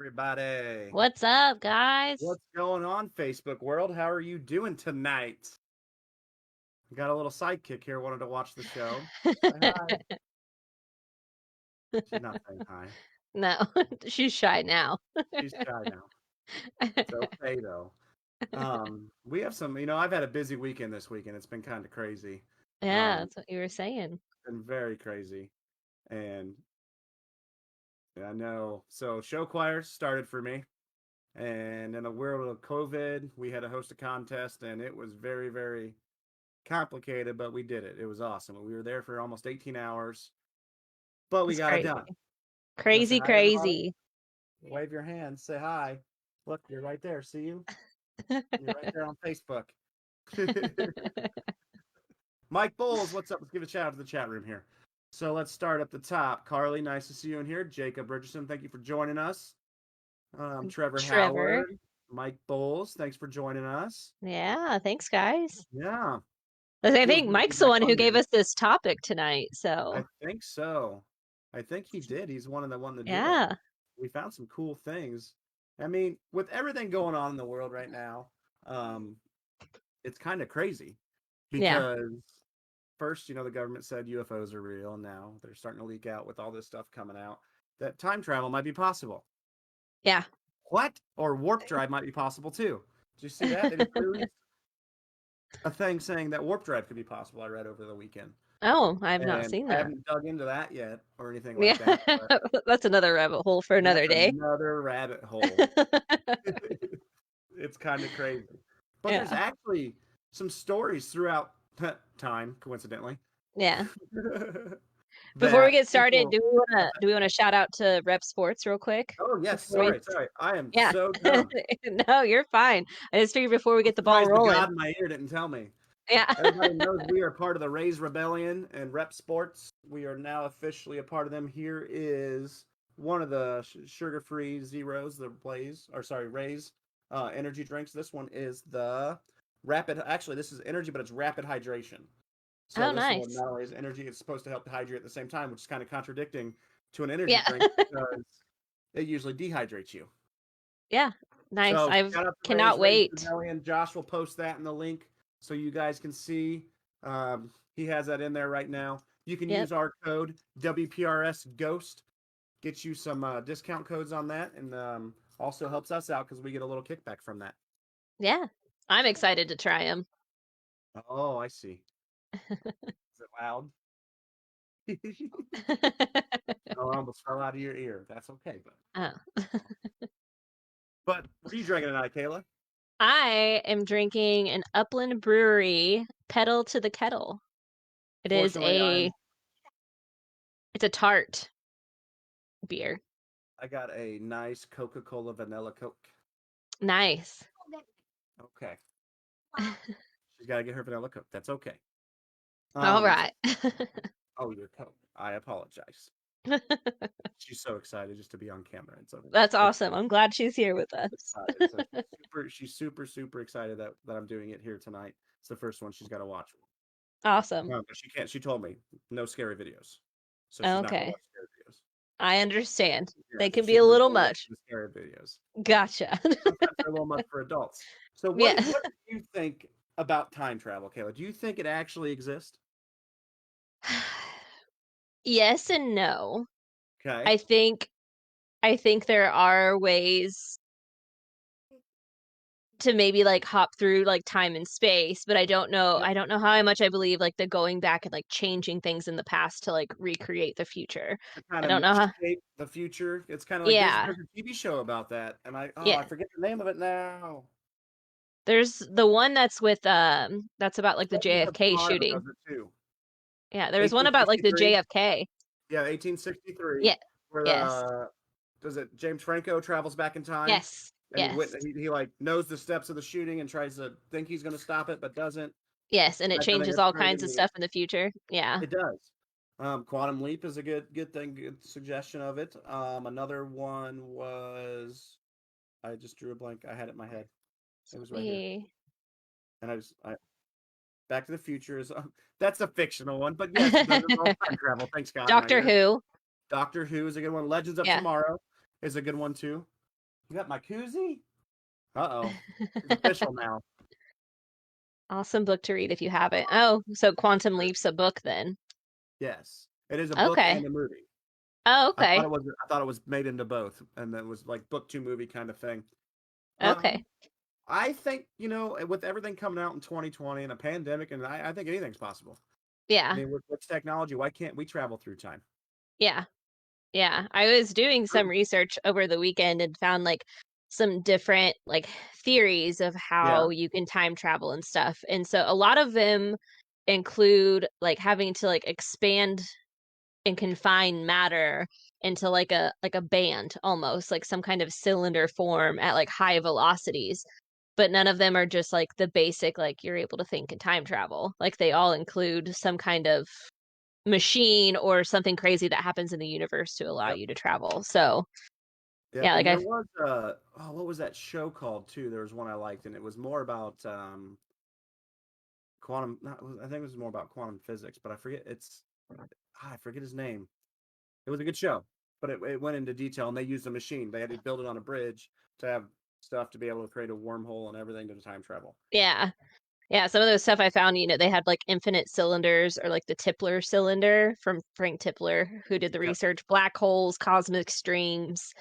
everybody? What's up, guys? What's going on, Facebook world? How are you doing tonight? Got a little sidekick here, wanted to watch the show. Say hi. She's not saying hi. No, she's shy now. She's shy now. It's okay, though. We have some, I've had a busy weekend this weekend. It's been kind of crazy. Yeah, that's what you were saying. Been very crazy. And I know. So show choir started for me. And in the world of COVID, we had to host a contest, and it was very, very complicated, but we did it. It was awesome. We were there for almost 18 hours, but we It's got it crazy. done. Say Crazy, hi to everybody. crazy. Wave your hand. Say hi. Look, you're right there. See you? You're right there on Facebook. Mike Bowles, what's up? Let's give a shout out to the chat room here. So let's start at the top. Carly, nice to see you in here. Jacob Richardson, thank you for joining us. Trevor Howard, Mike Bowles, thanks for joining us. Yeah, thanks, guys. Yeah. I think Mike's the one who gave us this topic tonight, so. I think so. I think he did. He's one of the one that did Yeah. it. We found some cool things. I mean, with everything going on in the world right now, it's kind of crazy because first, the government said UFOs are real, and now they're starting to leak out with all this stuff coming out that time travel might be possible. Yeah. What? Or warp drive might be possible too. Did you see that? They just released a thing saying that warp drive could be possible. I read over the weekend. Oh, I have not seen that. I haven't dug into that yet or anything like that. But that's another rabbit hole for another day. Another rabbit hole. It's kind of crazy. But there's actually some stories throughout time, coincidentally. Yeah. Before we get started, do we want to shout out to Rep Sports real quick? Oh yes, sorry. I am so dumb. No, you're fine. I just figured before we get the ball rolling. God in my ear didn't tell me. Yeah. Everybody knows we are part of the Rays Rebellion and Rep Sports. We are now officially a part of them. Here is one of the sugar-free zeros, the Rays energy drinks. This one is the rapid. Actually, this is energy, but it's rapid hydration. So this one not only is energy, it's supposed to help hydrate at the same time, which is kind of contradicting to an energy drink because it usually dehydrates you. Yeah, nice. So, I cannot wait. And Josh will post that in the link so you guys can see. He has that in there right now. You can use our code WPRS Ghost, get you some discount codes on that, and also helps us out because we get a little kickback from that. Yeah, I'm excited to try them. Oh, I see. Is it loud? Oh, I almost fell out of your ear. That's okay, but but what are you drinking tonight, Kayla? I am drinking an Upland Brewery Pedal to the Kettle. It's a tart beer. I got a nice Coca-Cola vanilla Coke. Nice. Okay. She's got to get her vanilla Coke. That's okay. All right. Oh, your Coke. I apologize. She's so excited just to be on camera. That's awesome. I'm glad she's here with us. She's super, super excited that I'm doing it here tonight. It's the first one she's got to watch. Awesome. No, but she can't. She told me no scary videos. So she's not gonna watch scary videos. I understand. They can be a little much. Scary videos. Gotcha. Sometimes they're a little much for adults. So what do you think about time travel, Kayla? Do you think it actually exists? Yes and no. Okay. I think there are ways to maybe like hop through like time and space, but I don't know how much I believe like the going back and like changing things in the past to like recreate the future. I don't know how shape the future. It's kind of like there's a TV show about that, and I forget the name of it now. There's the one that's with that's about like the JFK shooting. Yeah, there was one about like the JFK. Yeah, 1863. Yeah. Where does it James Franco travels back in time? Yes. And he like knows the steps of the shooting and tries to think he's going to stop it, but doesn't. Yes, and it changes all kinds of stuff in the future. Yeah, it does. Quantum Leap is a good thing, good suggestion of it. Another one was, I just drew a blank. I had it in my head. It was right here. And Back to the Future is that's a fictional one, but yes, it all time travel. Thanks, God. Doctor Who. Doctor Who is a good one. Legends of Tomorrow is a good one too. You got my koozie? Uh-oh. It's official now. Awesome book to read if you haven't. Oh, so Quantum Leap's a book then. Yes. It is a book Okay. and a movie. Oh, I thought okay. it was I thought it was made into both, and it was like book to movie kind of thing. Okay. Um, I think, with everything coming out in 2020 and a pandemic, and I think anything's possible. I Yeah. mean, with technology, why can't we travel through time? Yeah. Yeah. I was doing some research over the weekend and found like some different like theories of Yeah. how you can time travel and stuff. And so a lot of them include like having to like expand and confine matter into like a band almost, like some kind of cylinder form at like high velocities. But none of them are just like the basic like you're able to think and time travel. Like they all include some kind of machine or something crazy that happens in the universe to allow Yep. you to travel. So Yep. yeah, And like I there was what was that show called too? There was one I liked, and it was more about quantum. I think it was more about quantum physics, but I forget his name. It was a good show, but it went into detail, and they used a machine. They had to build it on a bridge to have stuff to be able to create a wormhole and everything to time travel. yeah. Yeah, some of those stuff I found, they had like infinite cylinders or like the Tipler cylinder from Frank Tipler, who did the Yep. research, black holes, cosmic strings,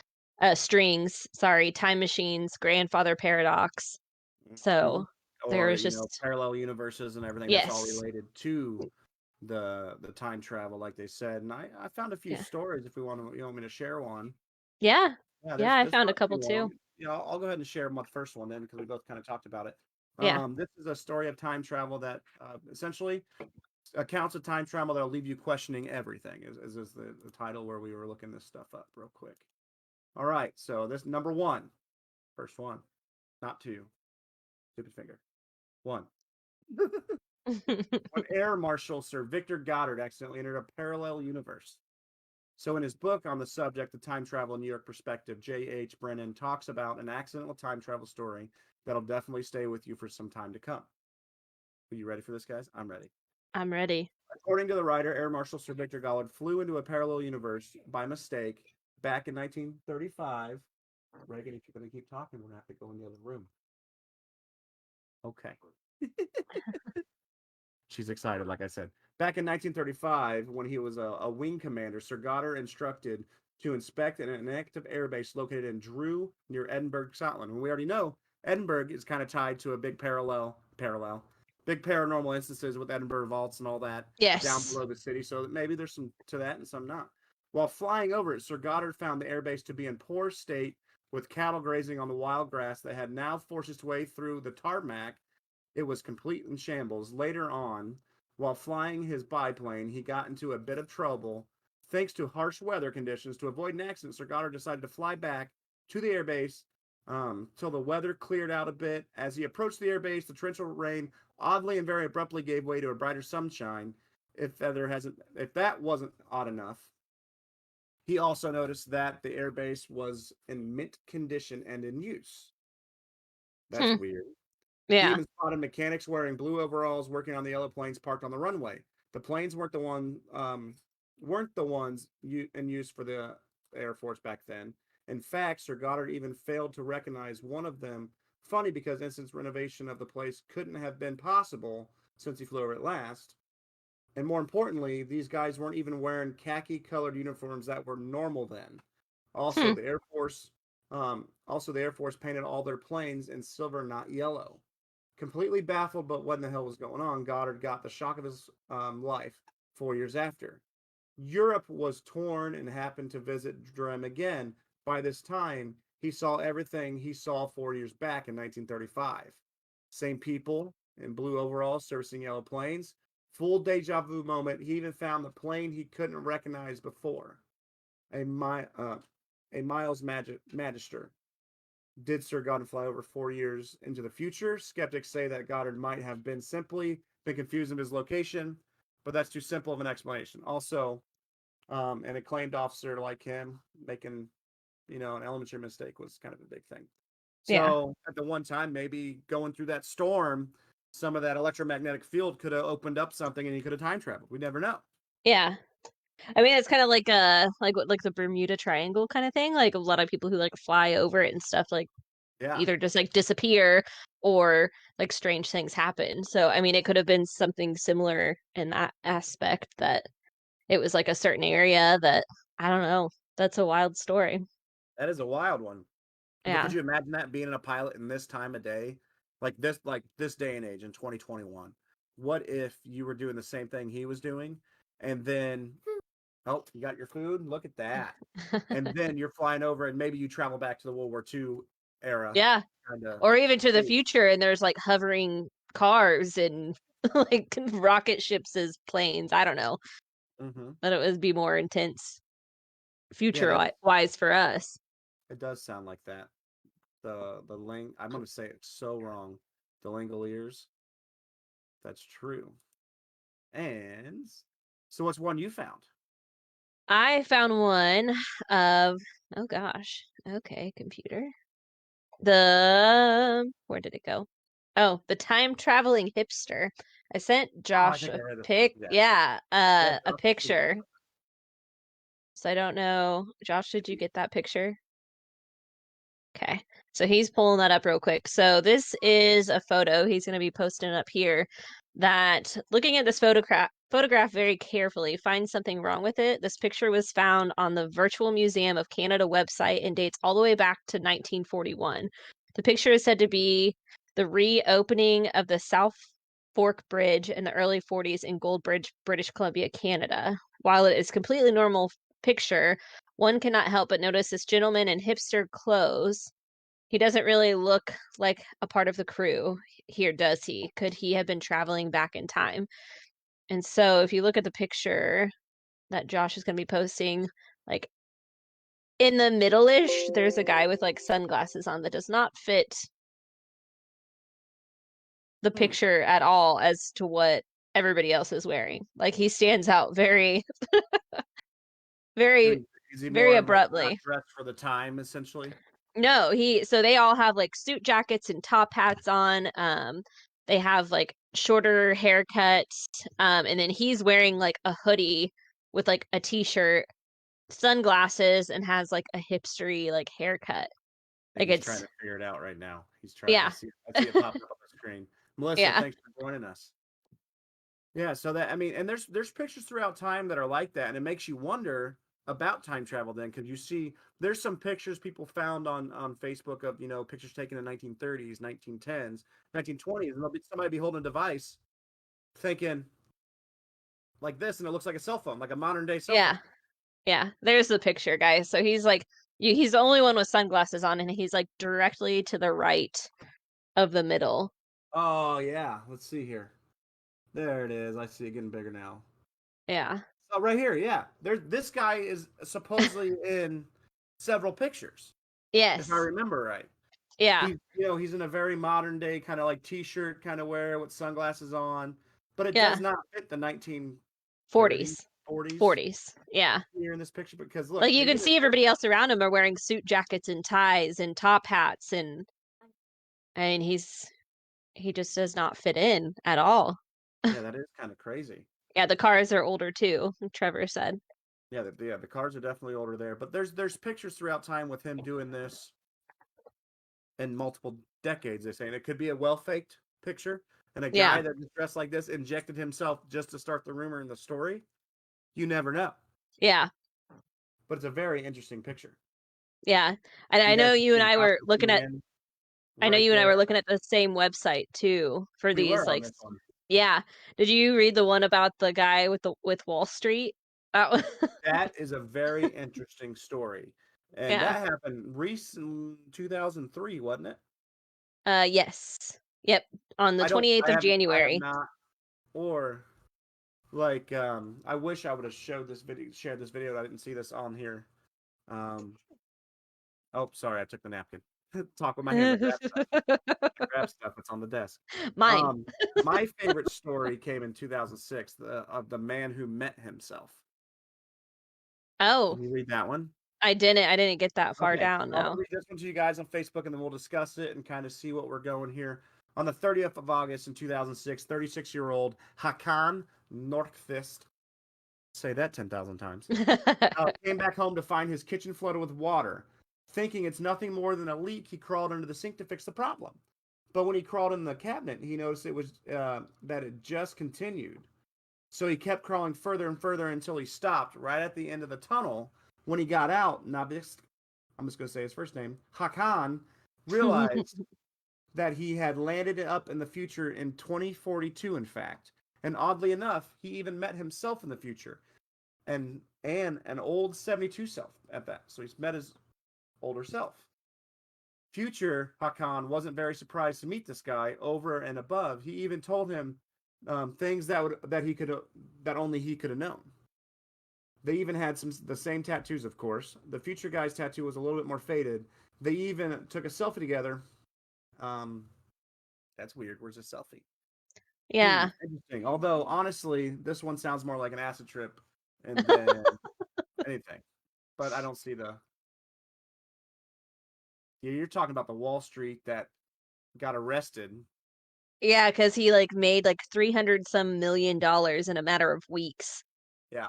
sorry, time machines, grandfather paradox. Hmm. So there Or was just parallel universes and everything that's all yes. related to the time travel, like they said. And I found a few Yeah. stories if we want to, want me to share one. Yeah. Yeah, Yeah, I there's found a not couple too long. too. I'll go ahead and share my first one then because we both kind of talked about it. Yeah. This is a story of time travel that essentially accounts of time travel that'll leave you questioning everything. Is the title where we were looking this stuff up real quick. All right, so this number one, first one, not two. Stupid finger. One. When Air Marshal Sir Victor Goddard accidentally entered a parallel universe. So, in his book on the subject of time travel in New York perspective, J.H. Brennan talks about an accidental time travel story that'll definitely stay with you for some time to come. Are you ready for this, guys? I'm ready. I'm ready. According to the writer, Air Marshal Sir Victor Goddard flew into a parallel universe by mistake back in 1935. Reagan, if you're going to keep talking, we're going to have to go in the other room. Okay. She's excited, like I said. Back in 1935, when he was a wing commander, Sir Goddard instructed to inspect an inactive airbase located in Drew near Edinburgh, Scotland. And we already know Edinburgh is kind of tied to a big big paranormal instances with Edinburgh vaults and all that down Yes. below the city. So maybe there's some to that and some not. While flying over it, Sir Goddard found the airbase to be in poor state with cattle grazing on the wild grass that had now forced its way through the tarmac. It was complete in shambles. Later on, while flying his biplane, he got into a bit of trouble. Thanks to harsh weather conditions, to avoid an accident, Sir Goddard decided to fly back to the airbase till the weather cleared out a bit. As he approached the airbase, the torrential rain oddly and very abruptly gave way to a brighter sunshine. If that wasn't odd enough, he also noticed that the airbase was in mint condition and in use. That's Hmm. weird. He Yeah. even spotted mechanics wearing blue overalls working on the yellow planes parked on the runway. The planes weren't the ones in use for the Air Force back then. In fact, Sir Goddard even failed to recognize one of them. Funny because instant renovation of the place couldn't have been possible since he flew over it last. And more importantly, these guys weren't even wearing khaki-colored uniforms that were normal then. Also, Hmm. the Air Force painted all their planes in silver, not yellow. Completely baffled but what in the hell was going on, Goddard got the shock of his life 4 years after. Europe was torn and happened to visit Drem again. By this time, he saw everything he saw 4 years back in 1935. Same people in blue overalls servicing yellow planes. Full deja vu moment. He even found the plane he couldn't recognize before. A, a Miles Magister. Did Sir Goddard fly over 4 years into the future? Skeptics say that Goddard might have been confused in his location, but that's too simple of an explanation. Also, an acclaimed officer like him making, an elementary mistake was kind of a big thing. Yeah. So at the one time, maybe going through that storm, some of that electromagnetic field could have opened up something and he could have time traveled. We never know. Yeah. I mean, it's kind of like like the Bermuda Triangle kind of thing. Like a lot of people who like fly over it and stuff, like Yeah, either just like disappear or like strange things happen. So, I mean, it could have been something similar in that aspect that it was like a certain area that I don't know. That's a wild story. that is a wild one. But could Yeah. you imagine that being a pilot in this time of day, like this day and age in 2021? What if you were doing the same thing he was doing, and then oh, you got your food? Look at that. And then you're flying over, and maybe you travel back to the World War II era, Yeah. kind of. Or even to the future and there's like hovering cars and like rocket ships as planes. I don't know. Hmm. But it would be more intense Yeah, future that wise for us. it does sound like that. The ling I'm gonna say it so wrong. The Langoliers. That's true. And so, what's one you found? I found one of, oh gosh. Okay, computer. Where did it go? Oh, the time traveling hipster. I sent Oh, I Josh think a I read this one. pic, Yeah, yeah, yeah. a picture. So I don't know. Josh, did you get that picture? Okay. So he's pulling that up real quick. So this is a photo he's going to be posting up here that looking at this photograph very carefully finds something wrong with it. This picture was found on the Virtual Museum of Canada website and dates all the way back to 1941. The picture is said to be the reopening of the South Fork Bridge in the early 40s in Goldbridge, British Columbia, Canada. While it is completely normal picture, one cannot help but notice this gentleman in hipster clothes. He doesn't really look like a part of the crew here, does he? Could he have been traveling back in time? And so if you look at the picture that Josh is going to be posting, like in the middle-ish, there's a guy with like sunglasses on that does not fit the Hmm. picture at all as to what everybody else is wearing. Like he stands out very, So very, is he very more like not abruptly. dressed for the time, essentially? No, so they all have like suit jackets and top hats on. They have like shorter haircuts. And then he's wearing like a hoodie with like a t-shirt, sunglasses, and has like a hipstery like haircut. And Like he's trying it's to figure it out right now. He's trying. yeah. I see it popping up on the screen. Melissa, Yeah. thanks for joining us. Yeah, so that I mean, and there's pictures throughout time that are like that, and it makes you wonder about time travel then, because you see there's some pictures people found on Facebook of pictures taken in 1930s, 1910s, 1920s, and there'll be somebody be holding a device thinking like this, and it looks like a cell phone, like a modern day cell Yeah. phone. Yeah. There's the picture, guys. So he's like he's the only one with sunglasses on and he's like directly to the right of the middle. Oh yeah, let's see here. There it is. I see it getting bigger now. Yeah. So right here, yeah, this guy is supposedly in several pictures, if I Yes. remember right. Yeah. He's in a very modern day kind of like t-shirt kind of wear with sunglasses on, but it Yeah. does not fit the 1930s, 40s. 40s 40s. Yeah. here in this picture because look, Like you can even see everybody else around him are wearing suit jackets and ties and top hats and I mean he just does not fit in at all. yeah, that is kind of crazy. Yeah, the cars are older too, Trevor said. Yeah, the cars are definitely older there, but there's pictures throughout time with him doing this in multiple decades. They say, and it could be a well faked picture, and a Yeah. guy that was dressed like this injected himself just to start the rumor and the story. You never know, Yeah. but it's a very interesting picture. Yeah. And You I guys know can you and see I were Josh's looking at man I know right you and I there. were looking at the same website too for We these were on like this one. yeah. Did you read the one about the guy with the with Wall Street? That was That is a very interesting story. And yeah. that happened recent 2003, wasn't it? Yes. Yep. On the I don't 28th of I have January. not or like I wish I would have shared this video. I didn't see this on here. Um oh, sorry, I took the napkin. Talk with my hand, I grab stuff that's on the desk. Mine. My favorite story came in 2006, of the man who met himself. Oh, Did you read that one? I didn't get that far Okay, down, so I'll no. read this one to you guys on Facebook, and then we'll discuss it and kind of see what we're going here. On the 30th of August in 2006, 36-year-old Hakan Nordqvist Say that 10,000 times. Came back home to find his kitchen flooded with water. Thinking it's nothing more than a leak, he crawled under the sink to fix the problem. But when he crawled in the cabinet, he noticed it was that it just continued. So he kept crawling further and further until he stopped right at the end of the tunnel. When he got out, Nabis, I'm just going to say his first name, Hakan, realized that he had landed up in the future in 2042, in fact. And oddly enough, he even met himself in the future and an old 72 self at that. So he's met his older self. Future Hakan wasn't very surprised to meet this guy over and above. He even told him things that only he could have known. They even had the same tattoos, of course. The future guy's tattoo was a little bit more faded. They even took a selfie together. That's weird. Where's a selfie? Yeah. Interesting. Although honestly, this one sounds more like an acid trip and then anything. But I don't see the. Yeah, you're talking about the Wall Street that got arrested. Yeah, because he like made like 300 some $1 million in a matter of weeks. Yeah.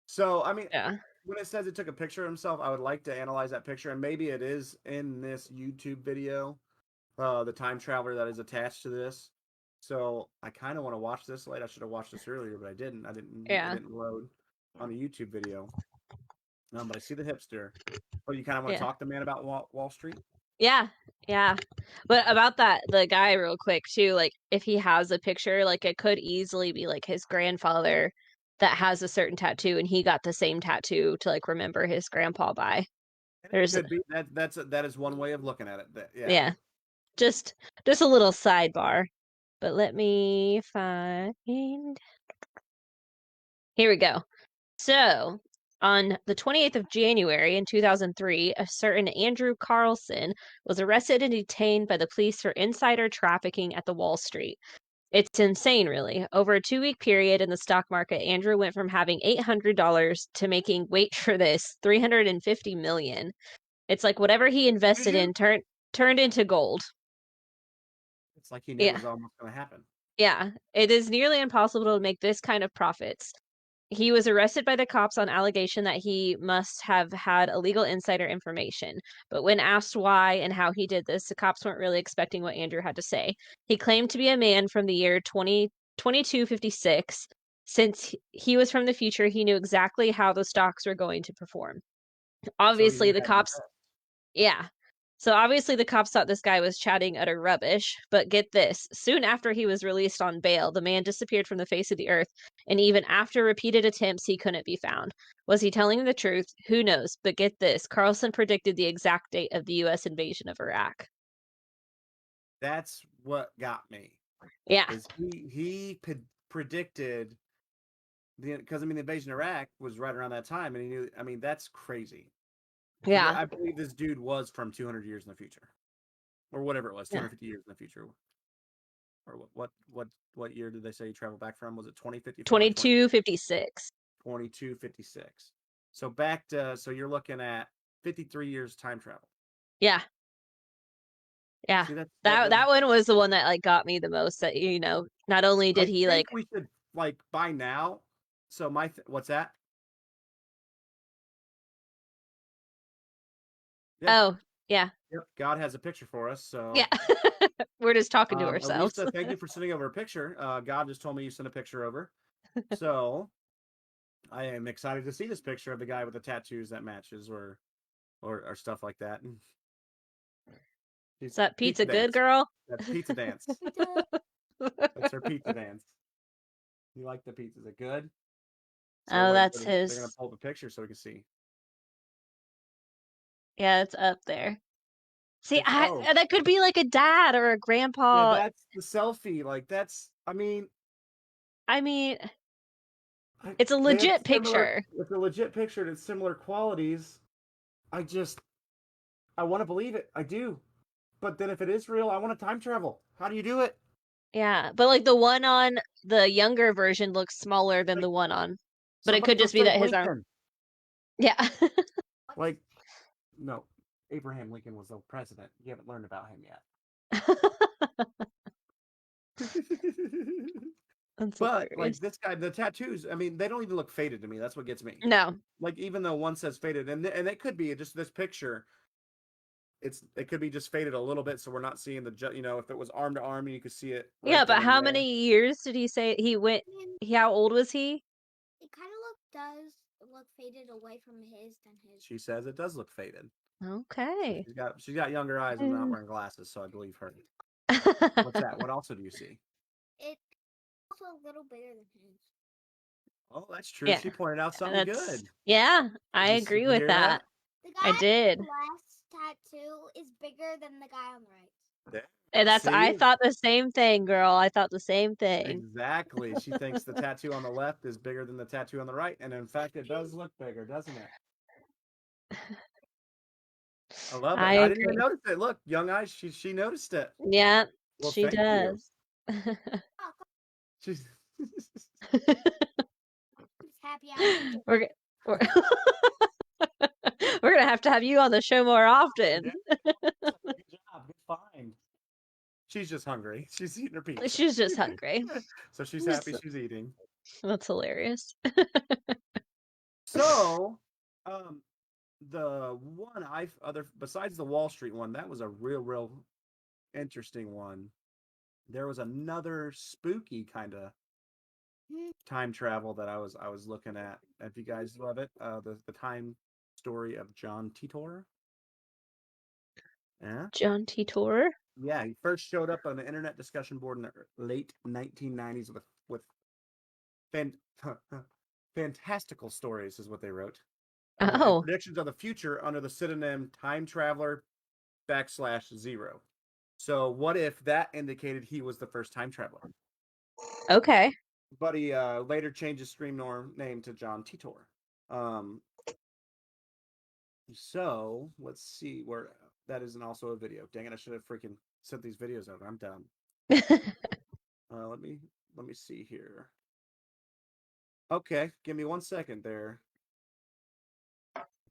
So I mean, Yeah. when it says it took a picture of himself, I would like to analyze that picture, and maybe it is in this YouTube video, the time traveler that is attached to this. So I kind of want to watch this late. I should have watched this earlier, but I didn't. It Yeah. didn't load on a YouTube video. But I see the hipster. Oh, you kind of want to Yeah. talk to man about Wall Street? Yeah. Yeah. But about that, the guy real quick too, like if he has a picture, like it could easily be like his grandfather that has a certain tattoo and he got the same tattoo to like remember his grandpa by. And it There's could be that is one way of looking at it. Yeah. yeah. Just a little sidebar. But let me find here we go. So, on the 28th of January in 2003, a certain Andrew Carlson was arrested and detained by the police for insider trafficking at the Wall Street. It's insane, really. Over a 2-week period in the stock market, Andrew went from having $800 to making, wait for this, 350 million. It's like whatever he invested in turned into gold. It's like he knew it Yeah. was almost going to happen. Yeah. It is nearly impossible to make this kind of profits. He was arrested by the cops on allegation that he must have had illegal insider information. But when asked why and how he did this, the cops weren't really expecting what Andrew had to say. He claimed to be a man from the year 2256. Since he was from the future, he knew exactly how the stocks were going to perform. So he Obviously, knew the how to do cops, that. yeah, so obviously the cops thought this guy was chatting utter rubbish, but get this. Soon after he was released on bail, the man disappeared from the face of the earth, and even after repeated attempts, he couldn't be found. Was he telling the truth? Who knows? But get this. Carlson predicted the exact date of the US invasion of Iraq. That's what got me. Yeah. Is he predicted because I mean the invasion of Iraq was right around that time, and he knew. I mean that's crazy. Yeah. I believe this dude was from 200 years in the future, or whatever it was, Yeah. 250 years in the future, or what year did they say he traveled back from? Was it 2054 or 2256. 2256? So back to you're looking at 53 years time travel. Yeah. Yeah. See that That doesn't. that one was the one that like got me the most that not only did I he like think we should like by now. So what's that? Yeah. oh, yeah. Yep. God has a picture for us. So, Yeah. We're just talking to ourselves. Elisa, thank you for sending over a picture. God just told me you sent a picture over. So, I am excited to see this picture of the guy with the tattoos that matches or stuff like that. Is that Pizza pizza good, dance. girl? That's pizza dance. That's her pizza dance. You like the pizza? Is it good? So Oh, wait, that's they're gonna his. pull the picture so we can see. Yeah, it's up there. See, It's that could be like a dad or a yeah, grandpa. that's the selfie. Like that's I mean, I, it's a they have legit similar. picture. It's a legit picture and it's similar qualities. I just I want to believe it. I do. But then if it is real, I want to time travel. How do you do it? Yeah, but like the one on the younger version looks smaller than Like the one on. But it somebody could go just be save that his arm. Lincoln. Yeah. Like no, Abraham Lincoln was the president. You haven't learned about him yet. That's But like hilarious. this guy, the tattoos, I mean, they don't even look faded to me. That's what gets me. No. Like even though one says faded, and it could be just this picture. It could be just faded a little bit, so we're not seeing if it was arm to arm, you could see it Yeah, right but then and how there. many years did he say he went? How old was he? It kind of does look faded away from his than his. She says it does look faded. Okay. So she's got younger eyes and not wearing glasses, so I believe her. What's that? What also do you see? It's also a little bigger than his. Oh, that's true. Yeah, She pointed out something good. Yeah, I Did agree you with hear that. The I guy did. on the left tattoo is bigger than the guy on the right. And I See? thought the same thing, girl. I thought the same thing. Exactly. She thinks the tattoo on the left is bigger than the tattoo on the right, and in fact, it does look bigger, doesn't it? I love it. I didn't even agree. notice it. Look, young eyes. She noticed it. Yeah, Well, she thank you. does. She's Happy hour. we're we're, we're gonna have to have you on the show more often. Good job. Good find. She's just hungry. She's eating her pizza. She's just hungry. So she's happy she's eating. That's hilarious. So, the one besides the Wall Street one, that was a real interesting one. There was another spooky kind of time travel that I was looking at. If you guys love it, the time story of John Titor. Yeah. John Titor. Yeah, he first showed up on an internet discussion board in the late 1990s with fantastical stories, is what they wrote. And predictions of the future under the pseudonym Time Traveler /0. So what if that indicated he was the first time traveler? Okay. But he later changed his screen name to John Titor. So let's see where that isn't also a video. Dang it! I should have freaking sent these videos over. I'm dumb. Let me see here. Okay, give me 1 second there.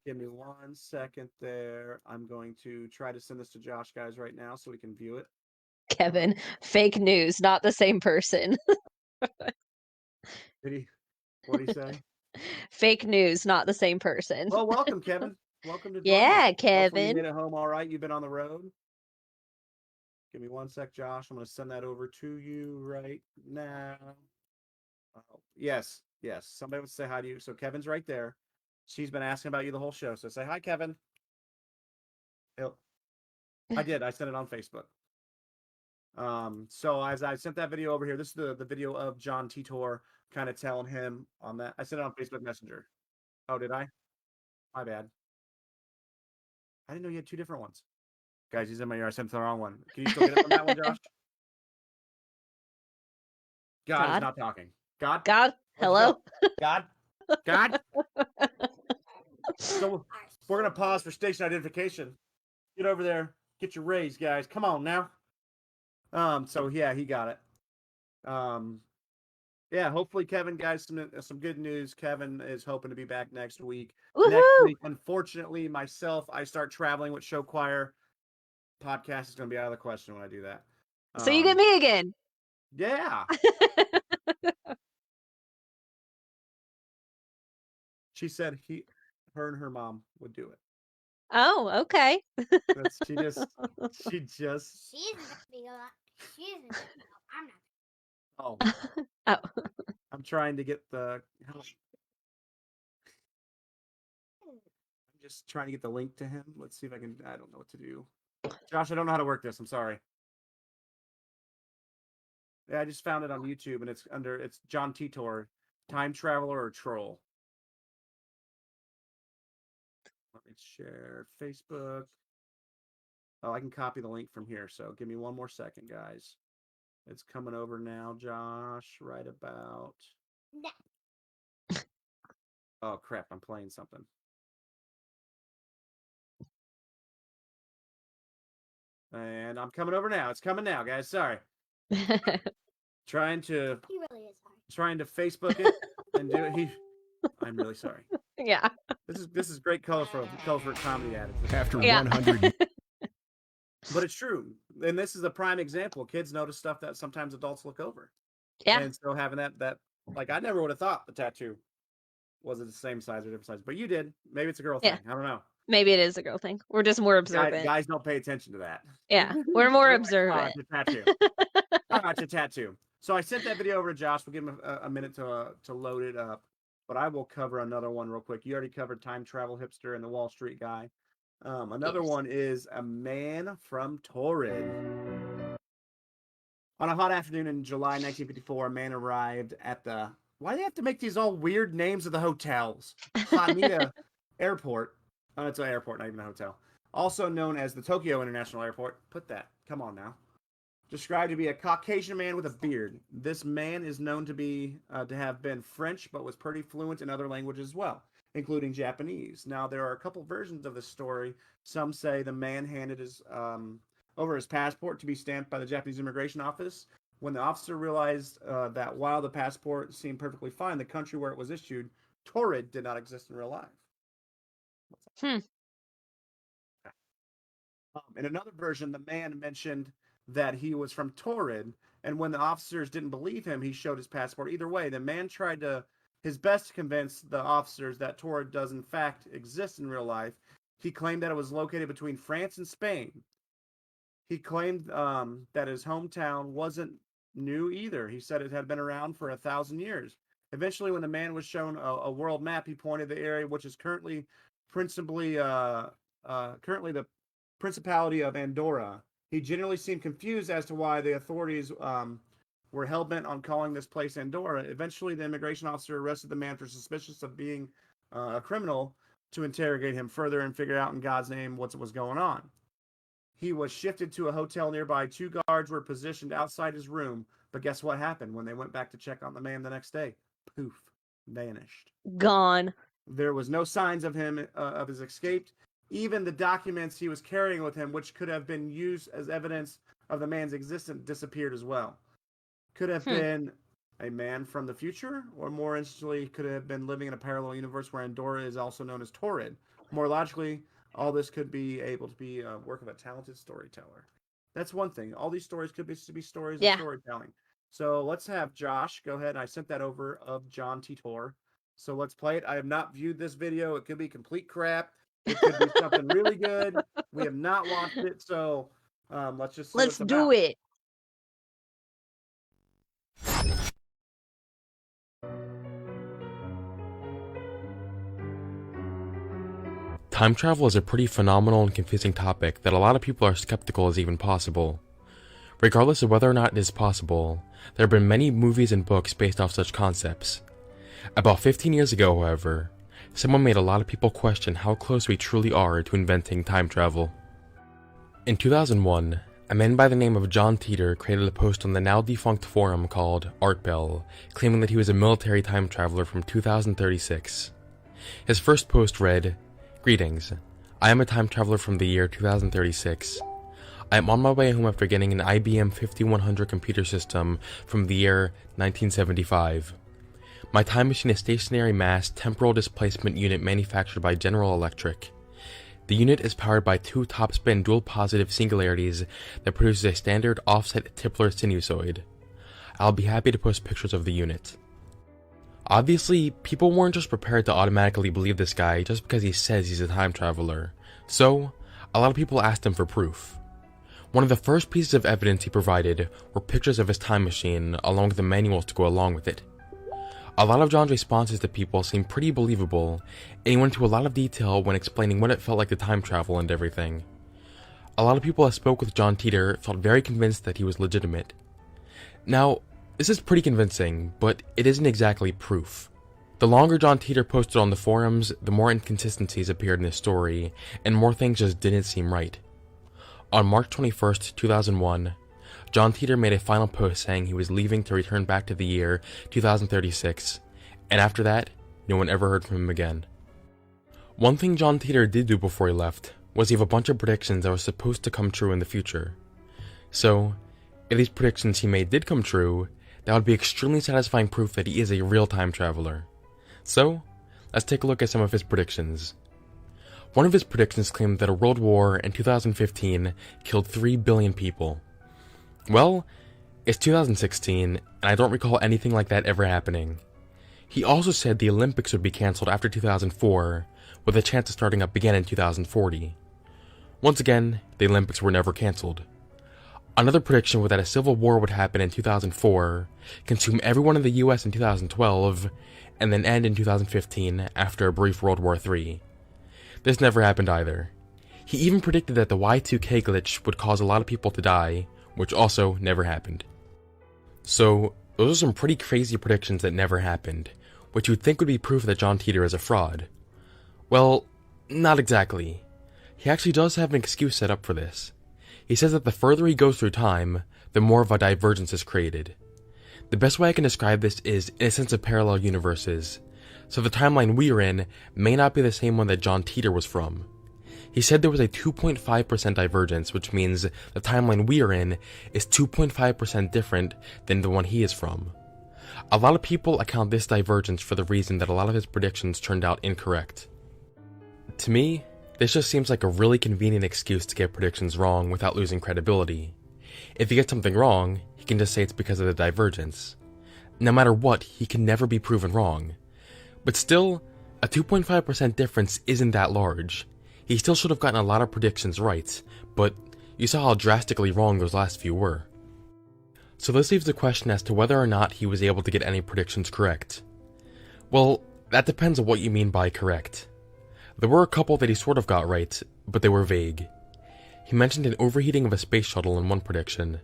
Give me 1 second there. I'm going to try to send this to Josh, guys, right now so we can view it. Kevin, fake news, not the same person. What did he say? Fake news, not the same person. Well, welcome, Kevin. Welcome to Yeah, Kevin. Hopefully you Kevin. made it home all right. You've been on the road. Give me 1 sec, Josh. I'm going to send that over to you right now. Oh, yes. Somebody would say hi to you. So Kevin's right there. She's been asking about you the whole show. So say hi, Kevin. I did. I sent it on Facebook. So as I sent that video over here, this is the video of John Titor kind of telling him on that. I sent it on Facebook Messenger. Oh, did I? My bad. I didn't know you had 2 different ones. Guys, he's in my ear. I sent the wrong one. Can you still get it from that one, Josh? God is not talking. God? Hello? God? So we're going to pause for station identification. Get over there. Get your raise, guys. Come on now. So yeah, he got it. Yeah, hopefully Kevin, guys, some good news. Kevin is hoping to be back next week. Woo-hoo! Next week, unfortunately, I start traveling with show choir. Podcast is going to be out of the question when I do that. So you get me again. Yeah. She said her and her mom would do it. Oh, okay. She just. She isn't gonna be alive. She isn't gonna be alive. I'm not. Oh. I'm trying to get the. I'm just trying to get the link to him. Let's see if I can. I don't know what to do. Josh, I don't know how to work this. I'm sorry. Yeah, I just found it on YouTube, and it's John Titor, time traveler or troll. Let me share Facebook. Oh, I can copy the link from here. So give me 1 more second, guys. It's coming over now, Josh. Right about. No. Oh crap! I'm playing something. And I'm coming over now. It's coming now, guys. Sorry. Trying to. He really is sorry. Trying to Facebook it and do it. I'm really sorry. Yeah. This is great color for comedy addicts. After 100. But it's true, and this is a prime example. Kids notice stuff that sometimes adults look over. Yeah. And so having that like I never would have thought the tattoo was it the same size or different size, but you did. Maybe it's a girl Yeah. thing. I don't know. Maybe it is a girl thing. We're just more observant. Guys don't pay attention to that. Yeah. We're more They're like, oh, observant. it's a tattoo. Oh, it's a tattoo. So I sent that video over to Josh. We'll give him a minute to load it up. But I will cover another one real quick. You already covered time travel hipster and the Wall Street guy. Another Yes. one is a man from Torrid. On a hot afternoon in July 1954, a man arrived at the. Why do they have to make these all weird names of the hotels? Haneda Airport. Oh, it's an airport, not even a hotel. Also known as the Tokyo International Airport. Put that. Come on now. Described to be a Caucasian man with a beard. This man is known to have been French, but was pretty fluent in other languages as well, including Japanese. Now there are a couple versions of this story. Some say the man handed over his passport to be stamped by the Japanese immigration office. When the officer realized that while the passport seemed perfectly fine, the country where it was issued, Torrid, did not exist in real life. In another version, the man mentioned that he was from Torrid, and when the officers didn't believe him, he showed his passport. Either way, the man tried his best to convince the officers that Torrid does in fact exist in real life. He claimed that it was located between France and Spain. He claimed that his hometown wasn't new either. He said it had been around for 1,000 years. Eventually, when the man was shown a world map, he pointed the area which is currently the Principality of Andorra. He generally seemed confused as to why the authorities were hell-bent on calling this place Andorra. Eventually, the immigration officer arrested the man for suspicious of being a criminal to interrogate him further and figure out in God's name what was going on. He was shifted to a hotel nearby. 2 guards were positioned outside his room, but guess what happened when they went back to check on the man the next day? Poof, vanished. Gone. There was no signs of him, of his escape. Even the documents he was carrying with him, which could have been used as evidence of the man's existence, disappeared as well. Could have been a man from the future, or more interestingly, could have been living in a parallel universe where Andorra is also known as Torrid. More logically, all this could be able to be a work of a talented storyteller. That's one thing. All these stories could be stories of storytelling. So let's have Josh go ahead. I sent that over of John Titor. So let's play it. I have not viewed this video. It could be complete crap. It could be something really good. We have not watched it, so let's just see Let's do it. Time travel is a pretty phenomenal and confusing topic that a lot of people are skeptical is even possible. Regardless of whether or not it is possible, there have been many movies and books based off such concepts. About 15 years ago, however, someone made a lot of people question how close we truly are to inventing time travel. In 2001, a man by the name of John Titor created a post on the now defunct forum called ArtBell, claiming that he was a military time traveler from 2036. His first post read, "Greetings, I am a time traveler from the year 2036. I am on my way home after getting an IBM 5100 computer system from the year 1975. My time machine is a stationary mass temporal displacement unit manufactured by General Electric. The unit is powered by 2 topspin dual positive singularities that produces a standard offset Tipler sinusoid. I'll be happy to post pictures of the unit." Obviously, people weren't just prepared to automatically believe this guy just because he says he's a time traveler, so a lot of people asked him for proof. One of the first pieces of evidence he provided were pictures of his time machine along with the manuals to go along with it. A lot of John's responses to people seemed pretty believable, and he went into a lot of detail when explaining what it felt like to time travel and everything. A lot of people that spoke with John Titor felt very convinced that he was legitimate. Now, this is pretty convincing, but it isn't exactly proof. The longer John Titor posted on the forums, the more inconsistencies appeared in his story, and more things just didn't seem right. On March 21st, 2001, John Titor made a final post saying he was leaving to return back to the year 2036, and after that, no one ever heard from him again. One thing John Titor did do before he left was leave a bunch of predictions that were supposed to come true in the future. So, if these predictions he made did come true, that would be extremely satisfying proof that he is a real time traveler. So, let's take a look at some of his predictions. One of his predictions claimed that a world war in 2015 killed 3 billion people. Well, It's 2016, and I don't recall anything like that ever happening. He also said the Olympics would be cancelled after 2004, with a chance of starting up again in 2040. Once again, the Olympics were never cancelled. Another prediction was that a civil war would happen in 2004, consume everyone in the US in 2012, and then end in 2015 after a brief World War III. This never happened either. He even predicted that the Y2K glitch would cause a lot of people to die, which also never happened. So, those are some pretty crazy predictions that never happened, which you'd think would be proof that John Titor is a fraud. Well, not exactly. He actually does have an excuse set up for this. He says that the further he goes through time, the more of a divergence is created. The best way I can describe this is in a sense of parallel universes, so the timeline we are in may not be the same one that John Titor was from. He said there was a 2.5% divergence, which means the timeline we are in is 2.5% different than the one he is from. A lot of people account this divergence for the reason that a lot of his predictions turned out incorrect. To me, this just seems like a really convenient excuse to get predictions wrong without losing credibility. If he gets something wrong, he can just say it's because of the divergence. No matter what, he can never be proven wrong. But still, a 2.5% difference isn't that large. He still should have gotten a lot of predictions right, but you saw how drastically wrong those last few were. So this leaves the question as to whether or not he was able to get any predictions correct. Well, that depends on what you mean by correct. There were a couple that he sort of got right, but they were vague. He mentioned an overheating of a space shuttle in one prediction.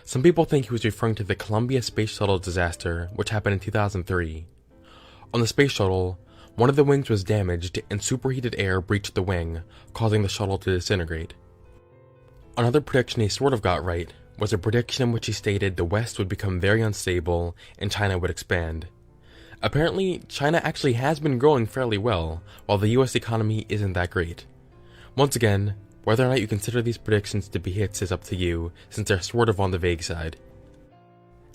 Some people think he was referring to the Columbia Space Shuttle disaster, which happened in 2003. On the space shuttle, one of the wings was damaged and superheated air breached the wing, causing the shuttle to disintegrate. Another prediction he sort of got right was a prediction in which he stated the West would become very unstable and China would expand. Apparently, China actually has been growing fairly well, while the US economy isn't that great. Once again, whether or not you consider these predictions to be hits is up to you, since they're sort of on the vague side.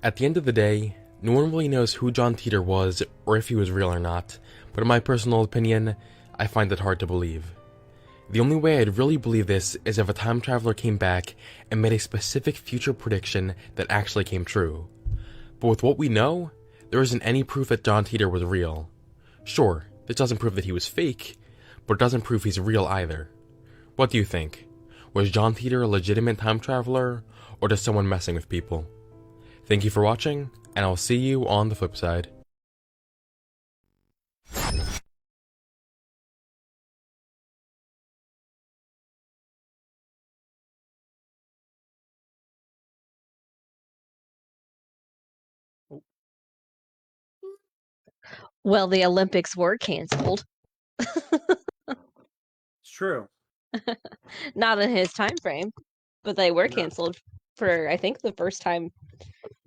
At the end of the day, no one really knows who John Titor was or if he was real or not, but in my personal opinion, I find it hard to believe. The only way I'd really believe this is if a time traveler came back and made a specific future prediction that actually came true. But with what we know, there isn't any proof that John Titor was real. Sure, this doesn't prove that he was fake, but it doesn't prove he's real either. What do you think? Was John Titor a legitimate time traveler, or just someone messing with people? Thank you for watching, and I'll see you on the flip side. Well, the Olympics were canceled. It's true. Not in his time frame, but they were No. canceled for, I think, the first time.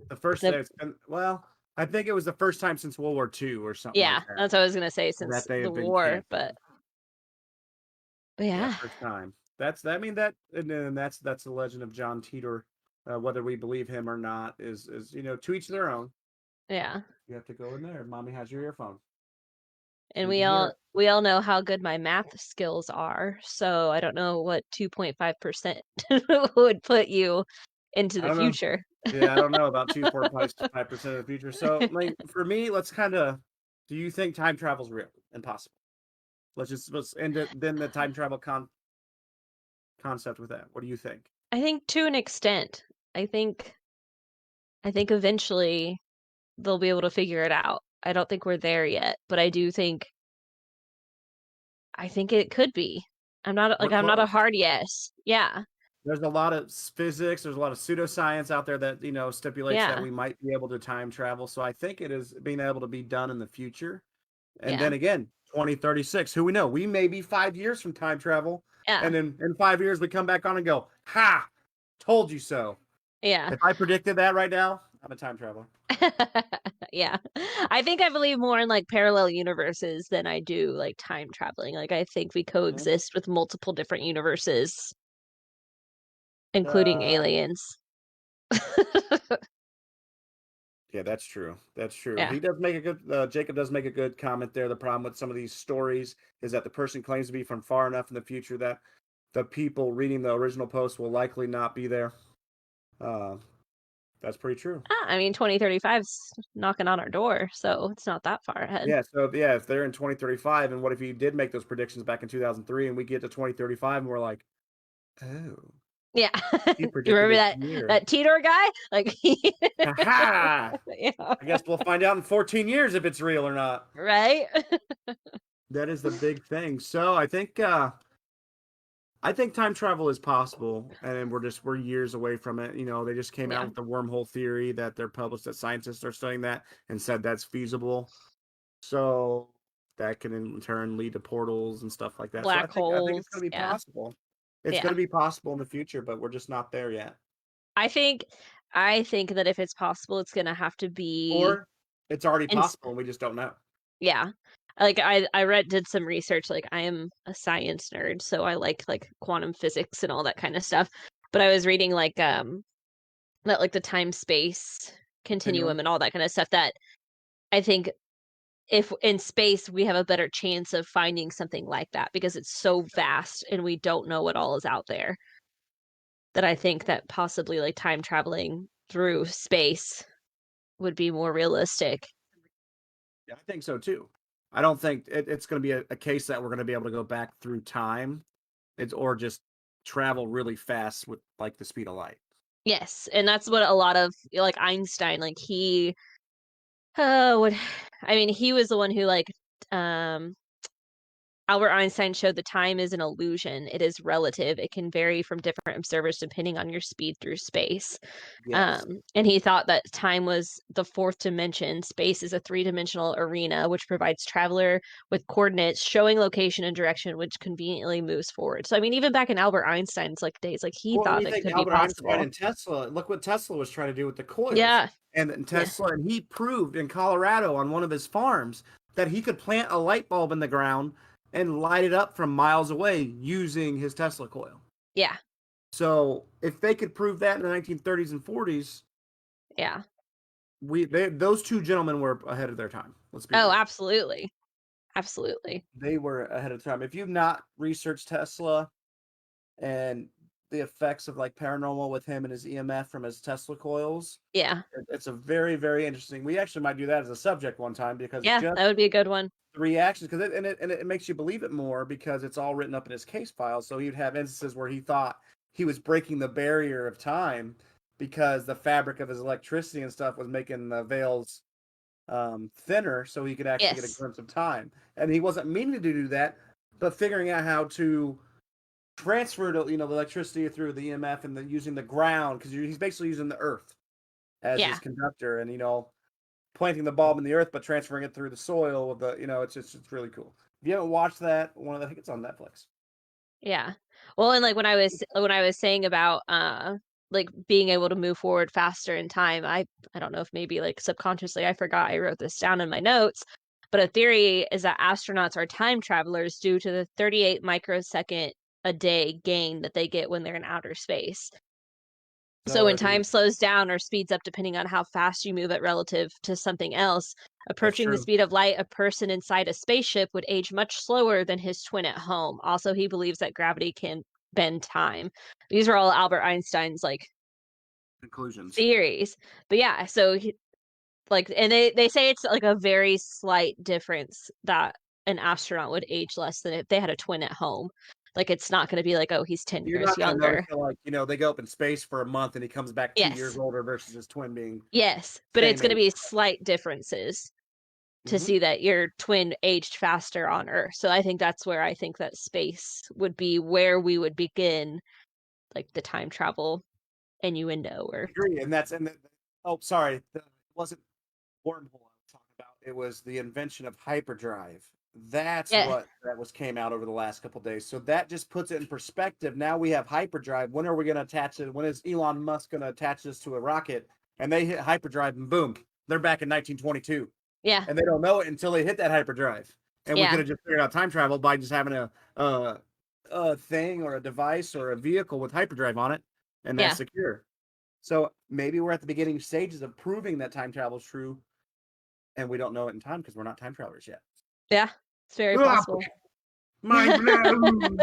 The first The- day, well, I think it was the first time since World War II or something Yeah, like that. that's what I was gonna say, since That they the have been war. canceled. But Yeah, yeah, first time. I mean that, and then that's the legend of John Titor. Whether we believe him or not is to each their own. yeah. You have to go in there. Mommy has your earphone. And So we you can hear all it. we all know how good my math skills are, so I don't know what 2.5% would put you into I the don't know. future. Yeah, I don't know about 2.5% of the future. So, like, for me, let's kind of. Do you think time travel's real and possible? Let's end it. Then the time travel concept with that. What do you think? I think to an extent. I think eventually they'll be able to figure it out. I don't think we're there yet, but I think it could be. I'm not We're I'm not a close. hard yes. Yeah. There's a lot of physics. There's a lot of pseudoscience out there that stipulates that Yeah. we might be able to time travel. So I think it is being able to be done in the future. And Yeah. then again, 2036. Who we know? We may be 5 years from time travel. Yeah. And then in 5 years we come back on and go, "Ha! Told you so." Yeah. If I predicted that right now, I'm a time traveler. Yeah. I think I believe more in like parallel universes than I do like time traveling. Like I think we coexist with multiple different universes, including aliens. Yeah, that's true. That's true. Yeah. He does make a good. Jacob does make a good comment there. The problem with some of these stories is that the person claims to be from far enough in the future that the people reading the original post will likely not be there. That's pretty true. I mean, 2035's knocking on our door, so it's not that far ahead. Yeah, so yeah, if they're in 2035, and what if you did make those predictions back in 2003, and we get to 2035, and we're like, oh, Yeah. he You predicted remember this that year. that Tidor guy? Like, Aha! yeah, I guess we'll find out in 14 years if it's real or not. right? That is the big thing. So I think time travel is possible, and we're years away from it. You know, they just came out Yeah. with the wormhole theory that they're published, that scientists are studying that and said that's feasible. So that can in turn lead to portals and stuff like that. Black So I think it's holes. going to be Yeah. possible. It's Yeah. going to be possible in the future, but we're just not there yet. I think that if it's possible, it's gonna have to be, Or it's already in possible and we just don't know. yeah. Like I did some research. Like, I am a science nerd, so I like quantum physics and all that kind of stuff. But I was reading that like the time space continuum and all that kind of stuff, that I think if in space we have a better chance of finding something like that because it's so vast and we don't know what all is out there, that I think that possibly like time traveling through space would be more realistic. Yeah, I think so too. I don't think it's going to be a case that we're going to be able to go back through time. Or just travel really fast with like the speed of light. Yes, and that's what a lot of like Einstein, like he he was the one who um Albert Einstein showed that time is an illusion. It is relative. It can vary from different observers depending on your speed through space. Yes. And he thought that time was the fourth dimension. Space is a three-dimensional arena, which provides traveler with coordinates showing location and direction, which conveniently moves forward. So, I mean, even back in Albert Einstein's days, like he Well, and thought you that think could be Albert Einstein possible. and Tesla, look what Tesla was trying to do with the coils. Yeah. And Tesla, and he proved in Colorado on one of his farms that he could plant a light bulb in the ground and light it up from miles away using his Tesla coil. Yeah. So if they could prove that in the 1930s and 40s, yeah, those two gentlemen were ahead of their time. Let's be real. Absolutely. Absolutely. They were ahead of time. If you've not researched Tesla and the effects of like paranormal with him and his EMF from his Tesla coils, Yeah. it's a very, very interesting. We actually might do that as a subject one time because Yeah, just that would be a good one. the reactions, because it makes you believe it more because it's all written up in his case file. So he'd have instances where he thought he was breaking the barrier of time because the fabric of his electricity and stuff was making the veils thinner, so he could actually get a glimpse of time. And he wasn't meaning to do that, but figuring out how to transfer the electricity through the EMF and then using the ground, because he's basically using the earth as his conductor, and planting the bulb in the earth but transferring it through the soil with the it's really cool. If you haven't watched that, I think it's on Netflix. Yeah. Well, and like when I was saying about like being able to move forward faster in time, I don't know if maybe like subconsciously I forgot I wrote this down in my notes, but a theory is that astronauts are time travelers due to the 38 microsecond a day gain that they get when they're in outer space. So when time slows down or speeds up, depending on how fast you move it relative to something else, approaching the speed of light, a person inside a spaceship would age much slower than his twin at home. Also, he believes that gravity can bend time. These are all Albert Einstein's conclusions, theories. But yeah, so and they say it's like a very slight difference that an astronaut would age less than if they had a twin at home. Like, it's not going to be like, oh, he's 10 You're years not gonna younger. notice they go up in space for a month and he comes back 2 years older versus his twin being. Yes, but it's going to be slight differences to see that your twin aged faster on Earth. So I think that's where I think that space would be where we would begin, like the time travel innuendo. Or I agree, sorry, it wasn't wormhole I was talking about. It was the invention of hyperdrive. That's what came out over the last couple of days. So that just puts it in perspective. Now we have hyperdrive. When are we going to attach it? When is Elon Musk going to attach this to a rocket? And they hit hyperdrive, and boom, they're back in 1922. Yeah, and they don't know it until they hit that hyperdrive. And we could have just figured out time travel by just having a thing or a device or a vehicle with hyperdrive on it, and that's secure. So maybe we're at the beginning stages of proving that time travel is true, and we don't know it in time because we're not time travelers yet. Yeah, it's very possible. Mind blown.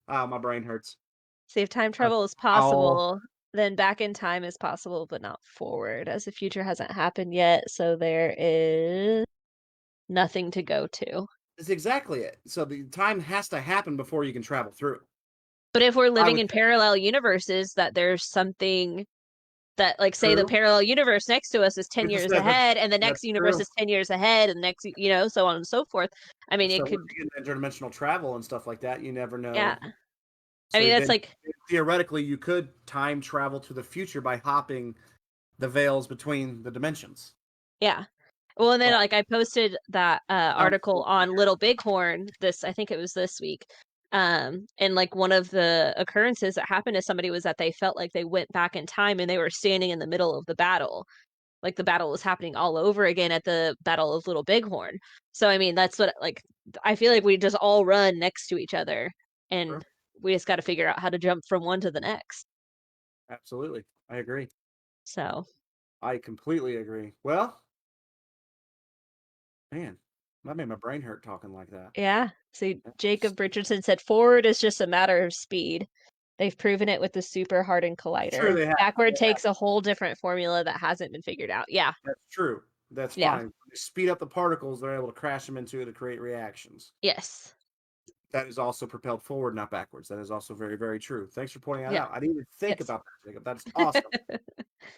My brain hurts. See, if time travel is possible, then back in time is possible, but not forward, as the future hasn't happened yet, so there is nothing to go to. That's exactly it. So the time has to happen before you can travel through it. But if we're living would in think. parallel universes, that there's something that, like, say the True. parallel universe next to us is 10 We just years said ahead, and the next that's universe true. is 10 years ahead, and the next, so on and so forth. I mean, So it once could, you get into interdimensional travel and stuff like that, you never know. yeah. I So mean, that's then like, theoretically, you could time travel to the future by hopping the veils between the dimensions. yeah. Well, and then, But- like, I posted that article on Little Bighorn I think it was this week. And like one of the occurrences that happened to somebody was that they felt like they went back in time and they were standing in the middle of the battle. Like the battle was happening all over again at the Battle of Little Bighorn. So, I mean, that's what, like, I feel like we just all run next to each other and Sure. we just got to figure out how to jump from one to the next. Absolutely. I agree. So, I completely agree. Well, man, that made my brain hurt talking like that. yeah. See, Jacob Richardson said forward is just a matter of speed. They've proven it with the super hardened collider. Sure they have. Backward takes a whole different formula that hasn't been figured out. Yeah. That's true. That's Yeah. fine. When they speed up the particles, they're able to crash them into it to create reactions. Yes. That is also propelled forward, not backwards. That is also very, very true. Thanks for pointing that Yeah. out. I didn't even think Yes. about that, Jacob. That's awesome.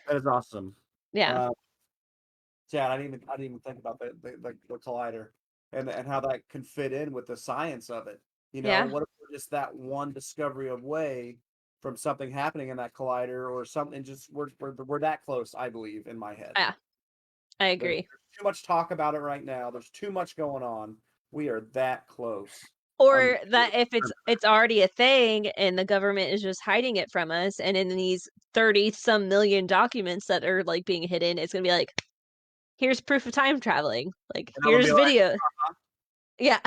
That is awesome. Yeah. Yeah, I didn't even think about the collider and how that can fit in with the science of it. Yeah. What if we're just that one discovery away from something happening in that collider or something? Just we're that close, I believe, in my head. Yeah. I agree. There's too much talk about it right now. There's too much going on. We are that close. Or that if it's already a thing and the government is just hiding it from us, and in these 30 some million documents that are like being hidden, it's gonna be like, here's proof of time traveling. Like, And I'm gonna here's be like, video. Yeah.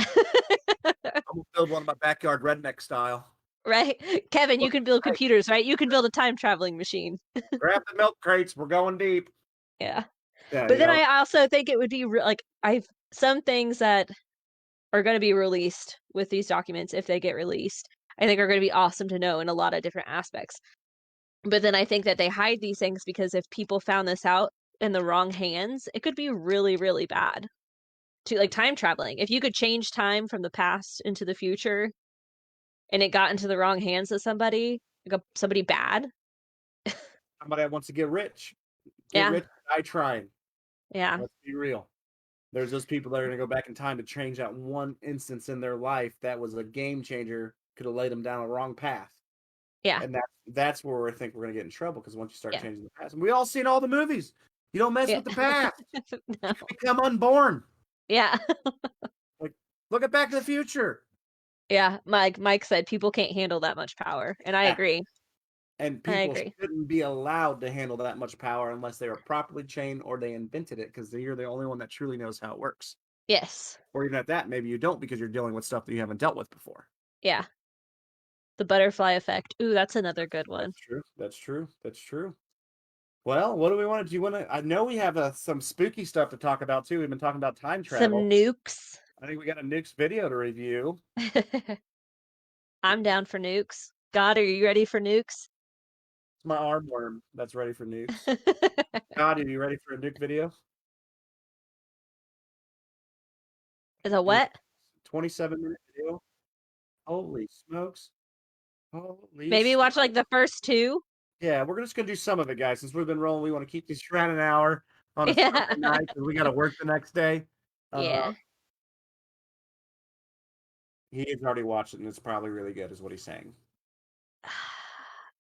I'm gonna build one in my backyard redneck style. Right? Kevin, you can build computers, right? You can build a time traveling machine. Grab the milk crates. We're going deep. Yeah. Yeah, But then I also think it would be some things that are going to be released with these documents, if they get released, I think are going to be awesome to know in a lot of different aspects. But then I think that they hide these things because if people found this out in the wrong hands, it could be really, really bad. To like time traveling, if you could change time from the past into the future and it got into the wrong hands of somebody, like somebody bad. Somebody that wants to get rich. Yeah. Rich, I tried. Yeah. Let's be real. There's those people that are going to go back in time to change that one instance in their life that was a game changer, could have laid them down a wrong path. Yeah. And that's where I think we're going to get in trouble, because once you start changing the past, and we all seen all the movies. You don't mess with the past. No. You become unborn. Yeah. Like, look at Back to the Future. Yeah. Mike said people can't handle that much power. And I agree. And people shouldn't be allowed to handle that much power unless they were properly trained or they invented it, because you're the only one that truly knows how it works. Yes. Or even at that, maybe you don't, because you're dealing with stuff that you haven't dealt with before. Yeah. The butterfly effect. Ooh, that's another good one. That's true. Well, what do we want to do? You want to? I know we have some spooky stuff to talk about too. We've been talking about time travel. Some nukes. I think we got a nukes video to review. I'm down for nukes. God, are you ready for nukes? It's my arm worm that's ready for nukes. God, are you ready for a nuke video? Is a what? 27-minute video. Holy smokes. Maybe watch like the first two. Yeah, we're just going to do some of it, guys. Since we've been rolling, we want to keep these around an hour on a Friday night, because we got to work the next day. Yeah. He's already watched it, and it's probably really good, is what he's saying.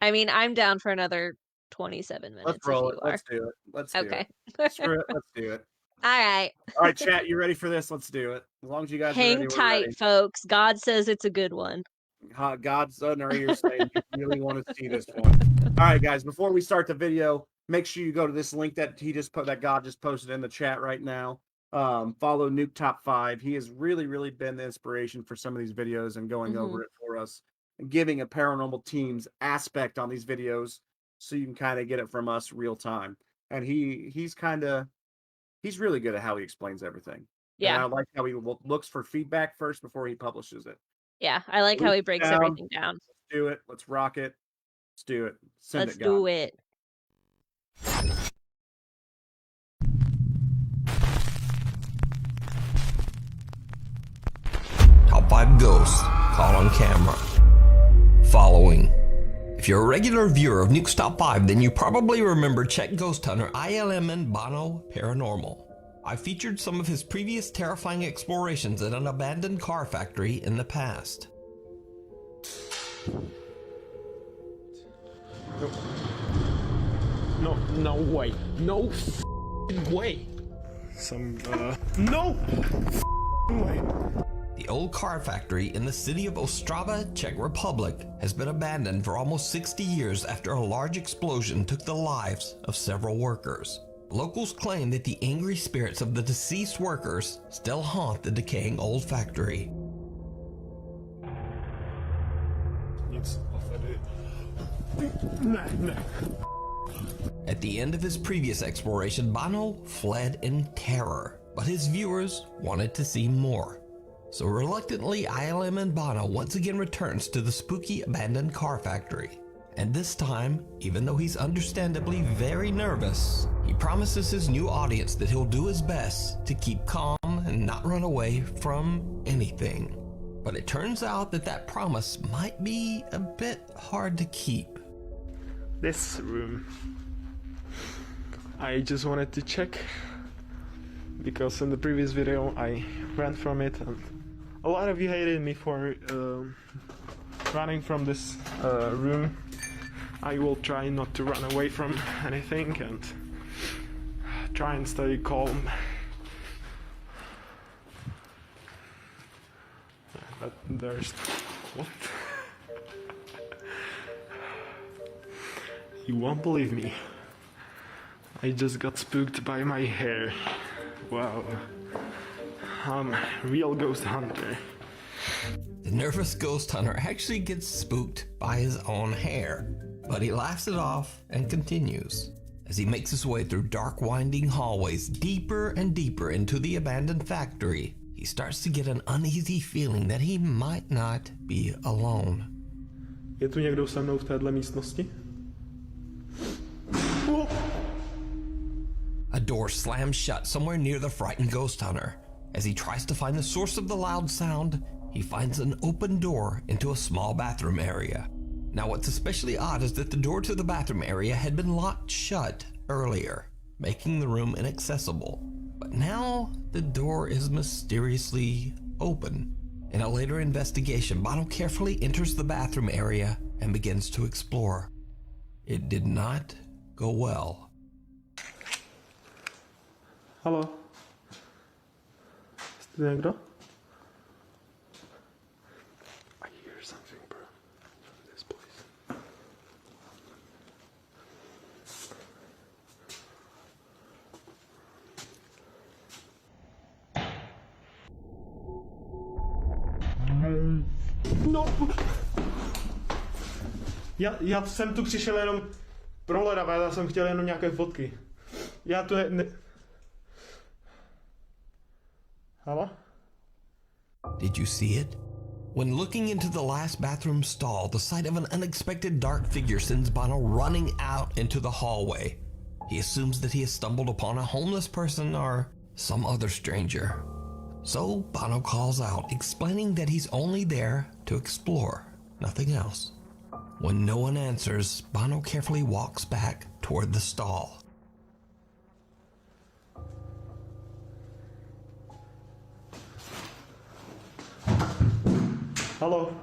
I mean, I'm down for another 27 minutes. Let's roll it. Let's do it. Let's do okay. it. Screw it. Let's do it. All right. All right, chat. You ready for this? Let's do it. As long as you guys hang are ready, tight, we're ready. folks. God says it's a good one. God's in our ears saying you really want to see this one. All right, guys. Before we start the video, make sure you go to this link that God just posted in the chat right now. Follow Nuke Top 5. He has really, really been the inspiration for some of these videos and going over it for us, and giving a paranormal teams aspect on these videos, so you can kind of get it from us real time. And he's really good at how he explains everything. Yeah. And I like how he looks for feedback first before he publishes it. Yeah, I like how he breaks everything down. Let's do it. Let's rock it. Let's do it. Send Let's it, God. do it. Top 5 ghosts caught on camera. Following. If you're a regular viewer of Nuke's Top 5, then you probably remember Czech ghost hunter ILM and Bono Paranormal. I featured some of his previous terrifying explorations at an abandoned car factory in the past. No way. No way. No way. The old car factory in the city of Ostrava, Czech Republic, has been abandoned for almost 60 years after a large explosion took the lives of several workers. Locals claim that the angry spirits of the deceased workers still haunt the decaying old factory. At the end of his previous exploration, Bono fled in terror, but his viewers wanted to see more. So reluctantly, ILM and Bono once again returns to the spooky abandoned car factory. And this time, even though he's understandably very nervous, he promises his new audience that he'll do his best to keep calm and not run away from anything. But it turns out that that promise might be a bit hard to keep. This room. I just wanted to check because in the previous video I ran from it and a lot of you hated me for running from this room. I will try not to run away from anything and try and stay calm. But there's... what? You won't believe me. I just got spooked by my hair. Wow. I'm a real ghost hunter. The nervous ghost hunter actually gets spooked by his own hair, but he laughs it off and continues. As he makes his way through dark winding hallways deeper and deeper into the abandoned factory, he starts to get an uneasy feeling that he might not be alone. Je tu někdo se mnou v téhle místnosti? A door slams shut somewhere near the frightened ghost hunter. As he tries to find the source of the loud sound, he finds an open door into a small bathroom area. Now what's especially odd is that the door to the bathroom area had been locked shut earlier, making the room inaccessible. But now the door is mysteriously open. In a later investigation, Bono carefully enters the bathroom area and begins to explore. It did not go well. Halo? Jste někdo? I hear something, bro. From this place. No! Já jsem tu přišel jenom prohledat, já jsem chtěl jenom nějaké fotky. Já tu ne... Hello? Did you see it? When looking into the last bathroom stall, the sight of an unexpected dark figure sends Bono running out into the hallway. He assumes that he has stumbled upon a homeless person or some other stranger. So Bono calls out, explaining that he's only there to explore, nothing else. When no one answers, Bono carefully walks back toward the stall. Hello?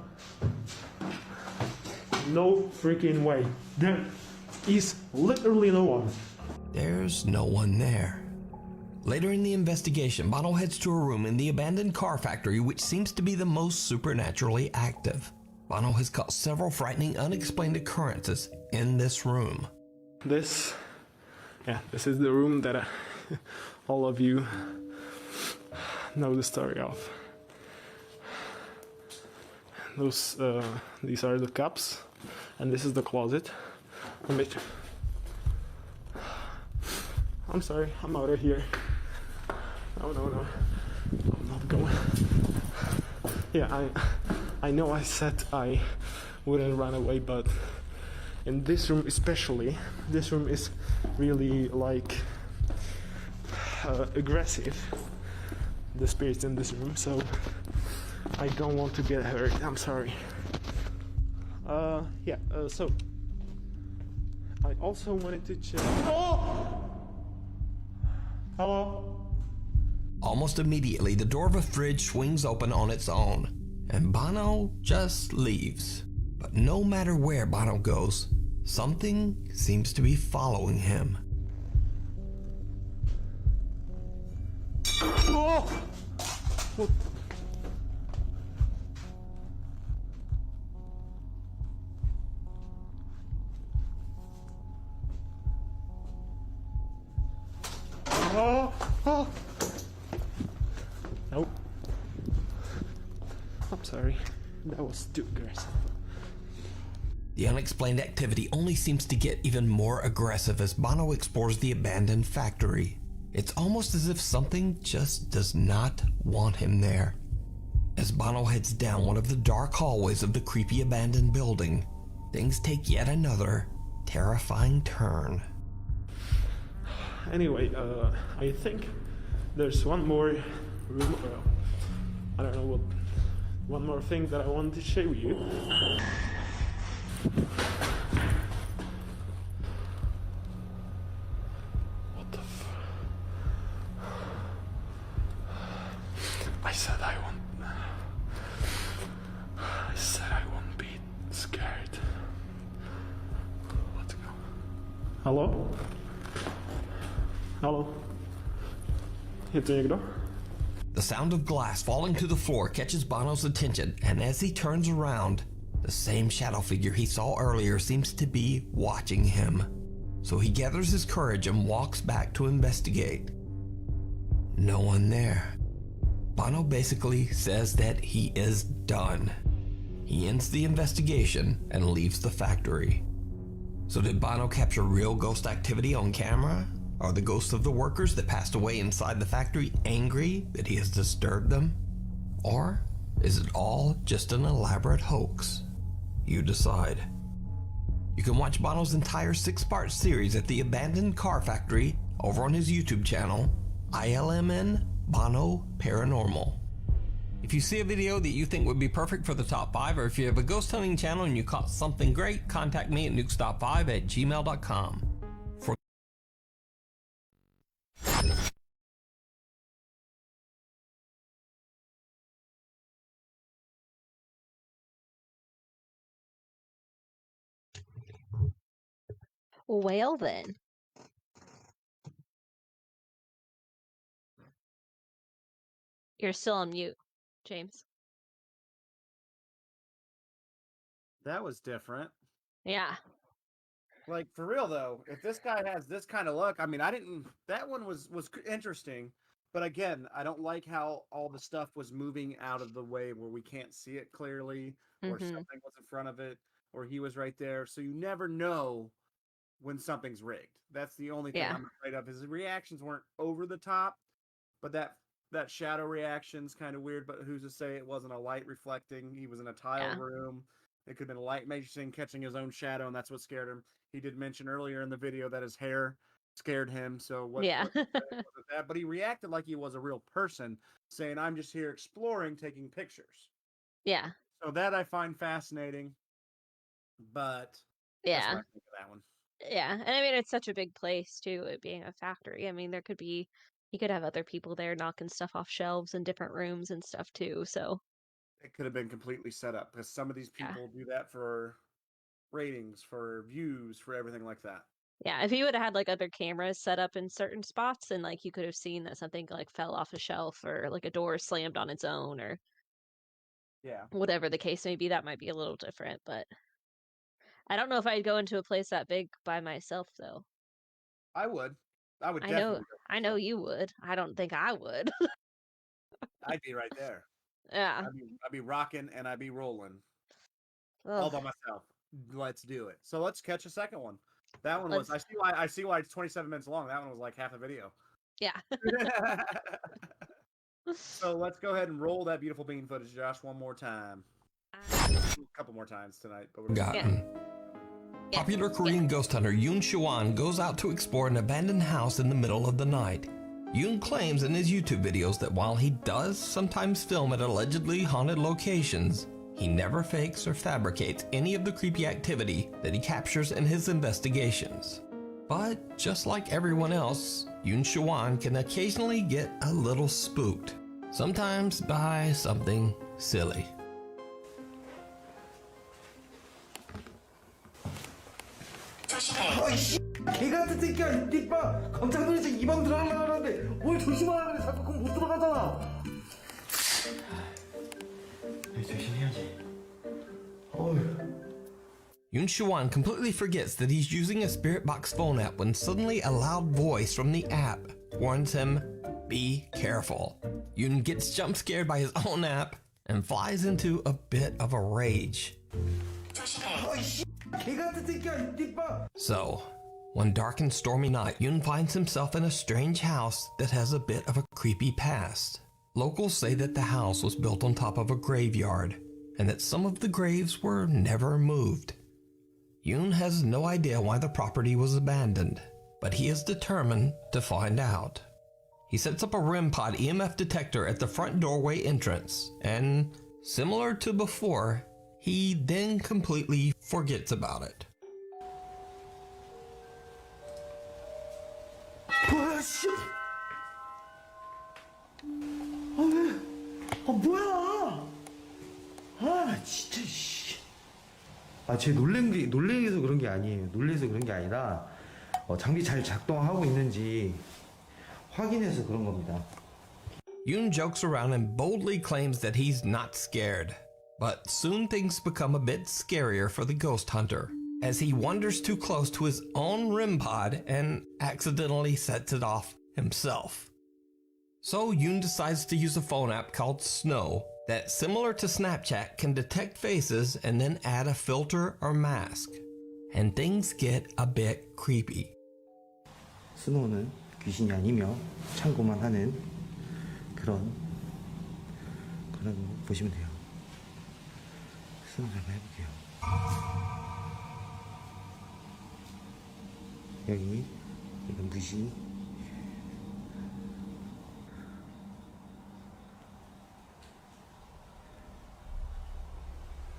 No freaking way. There is literally no one. There's no one there. Later in the investigation, Bono heads to a room in the abandoned car factory which seems to be the most supernaturally active. Bono has caught several frightening unexplained occurrences in this room. This is the room that all of you know the story of. These are the cups, and this is the closet. I'm sorry, I'm out of here. No, I'm not going. Yeah, I know I said I wouldn't run away, but in this room especially, this room is really like aggressive, the spirits in this room, so I don't want to get hurt. I'm sorry. So I also wanted to check. Oh! Hello? Almost immediately, the door of a fridge swings open on its own, and Bono just leaves. But no matter where Bono goes, something seems to be following him. Oh! What? Oh! Oh! Nope. I'm sorry. That was too aggressive. The unexplained activity only seems to get even more aggressive as Bono explores the abandoned factory. It's almost as if something just does not want him there. As Bono heads down one of the dark hallways of the creepy abandoned building, things take yet another terrifying turn. Anyway, I think there's one more room. I don't know what. One more thing that I wanted to show you. What the I said I won't be scared. Let's go. Hello? Hello? Heter někdo? The sound of glass falling to the floor catches Bono's attention, and as he turns around, the same shadow figure he saw earlier seems to be watching him. So he gathers his courage and walks back to investigate. No one there. Bono basically says that he is done. He ends the investigation and leaves the factory. So did Bono capture real ghost activity on camera? Are the ghosts of the workers that passed away inside the factory angry that he has disturbed them? Or is it all just an elaborate hoax? You decide. You can watch Bono's entire 6-part series at the Abandoned Car Factory over on his YouTube channel, ILMN Bono Paranormal. If you see a video that you think would be perfect for the top 5, or if you have a ghost hunting channel and you caught something great, contact me at nukestop5@gmail.com. Well then. You're still on mute, James. That was different. Yeah. Like, for real though, if this guy has this kind of luck, I mean, that one was interesting, but again, I don't like how all the stuff was moving out of the way where we can't see it clearly, or something was in front of it, or he was right there, so you never know when something's rigged. That's the only thing I'm afraid of. His reactions weren't over the top, but that shadow reaction's kind of weird, but who's to say it wasn't a light reflecting? He was in a tile room. It could have been a light magician catching his own shadow, and that's what scared him. He did mention earlier in the video that his hair scared him. So what wasn't that? But he reacted like he was a real person, saying, "I'm just here exploring, taking pictures." Yeah. So that I find fascinating. But that's what I think of that one. Yeah, and I mean it's such a big place too, it being a factory. I mean he could have other people there knocking stuff off shelves in different rooms and stuff too. So it could have been completely set up because some of these people do that for ratings, for views, for everything like that. Yeah, if he would have had like other cameras set up in certain spots, and like you could have seen that something like fell off a shelf or like a door slammed on its own or whatever the case may be, that might be a little different. But I don't know if I'd go into a place that big by myself though. I would definitely. I know you would. I don't think I would. I'd be right there. Yeah. I'd be rocking and I'd be rolling. Ugh. All by myself. Let's do it. So let's catch a second one. That one was I see why it's 27 minutes long. That one was like half a video. Yeah. So let's go ahead and roll that beautiful bean footage, Josh, one more time. a couple more times tonight, but we're Gotten. Popular Korean ghost hunter Yoon Soo-won goes out to explore an abandoned house in the middle of the night. Yoon claims in his YouTube videos that while he does sometimes film at allegedly haunted locations, he never fakes or fabricates any of the creepy activity that he captures in his investigations. But just like everyone else, Yoon Soo-won can occasionally get a little spooked, sometimes by something silly. 아이씨, 개 같은 새끼야. 이봐, 깜짝 놀라서 이 방 들어가려고 하는데 뭘 조심하라 그래. 자꾸 그럼 못 들어가잖아. 조심해야지. Yoon Soo-won completely forgets that he's using a spirit box phone app when suddenly a loud voice from the app warns him, be careful. Yoon gets jump scared by his own app and flies into a bit of a rage. 아이씨, 개 같은 새끼야. 이봐. So, one dark and stormy night, Yoon finds himself in a strange house that has a bit of a creepy past. Locals say that the house was built on top of a graveyard, and that some of the graves were never moved. Yoon has no idea why the property was abandoned, but he is determined to find out. He sets up a REM pod EMF detector at the front doorway entrance, and similar to before, he then completely forgets about it. 아씨. 왜? 뭐야? 진짜 씨. 제 놀래서 그런 게 아니에요. 놀래서 그런 게 아니라 장비 잘 작동하고 있는지 확인해서 그런 겁니다. Yoon jokes around and boldly claims that he's not scared. But soon things become a bit scarier for the ghost hunter, as he wanders too close to his own REM pod and accidentally sets it off himself. So Yoon decides to use a phone app called Snow that, similar to Snapchat, can detect faces and then add a filter or mask. And things get a bit creepy. 스노우는 귀신이 아니며 참고만 하는 그런 거 보시면 돼요. 스노우 한번 해볼게요. 여기 이건 무시.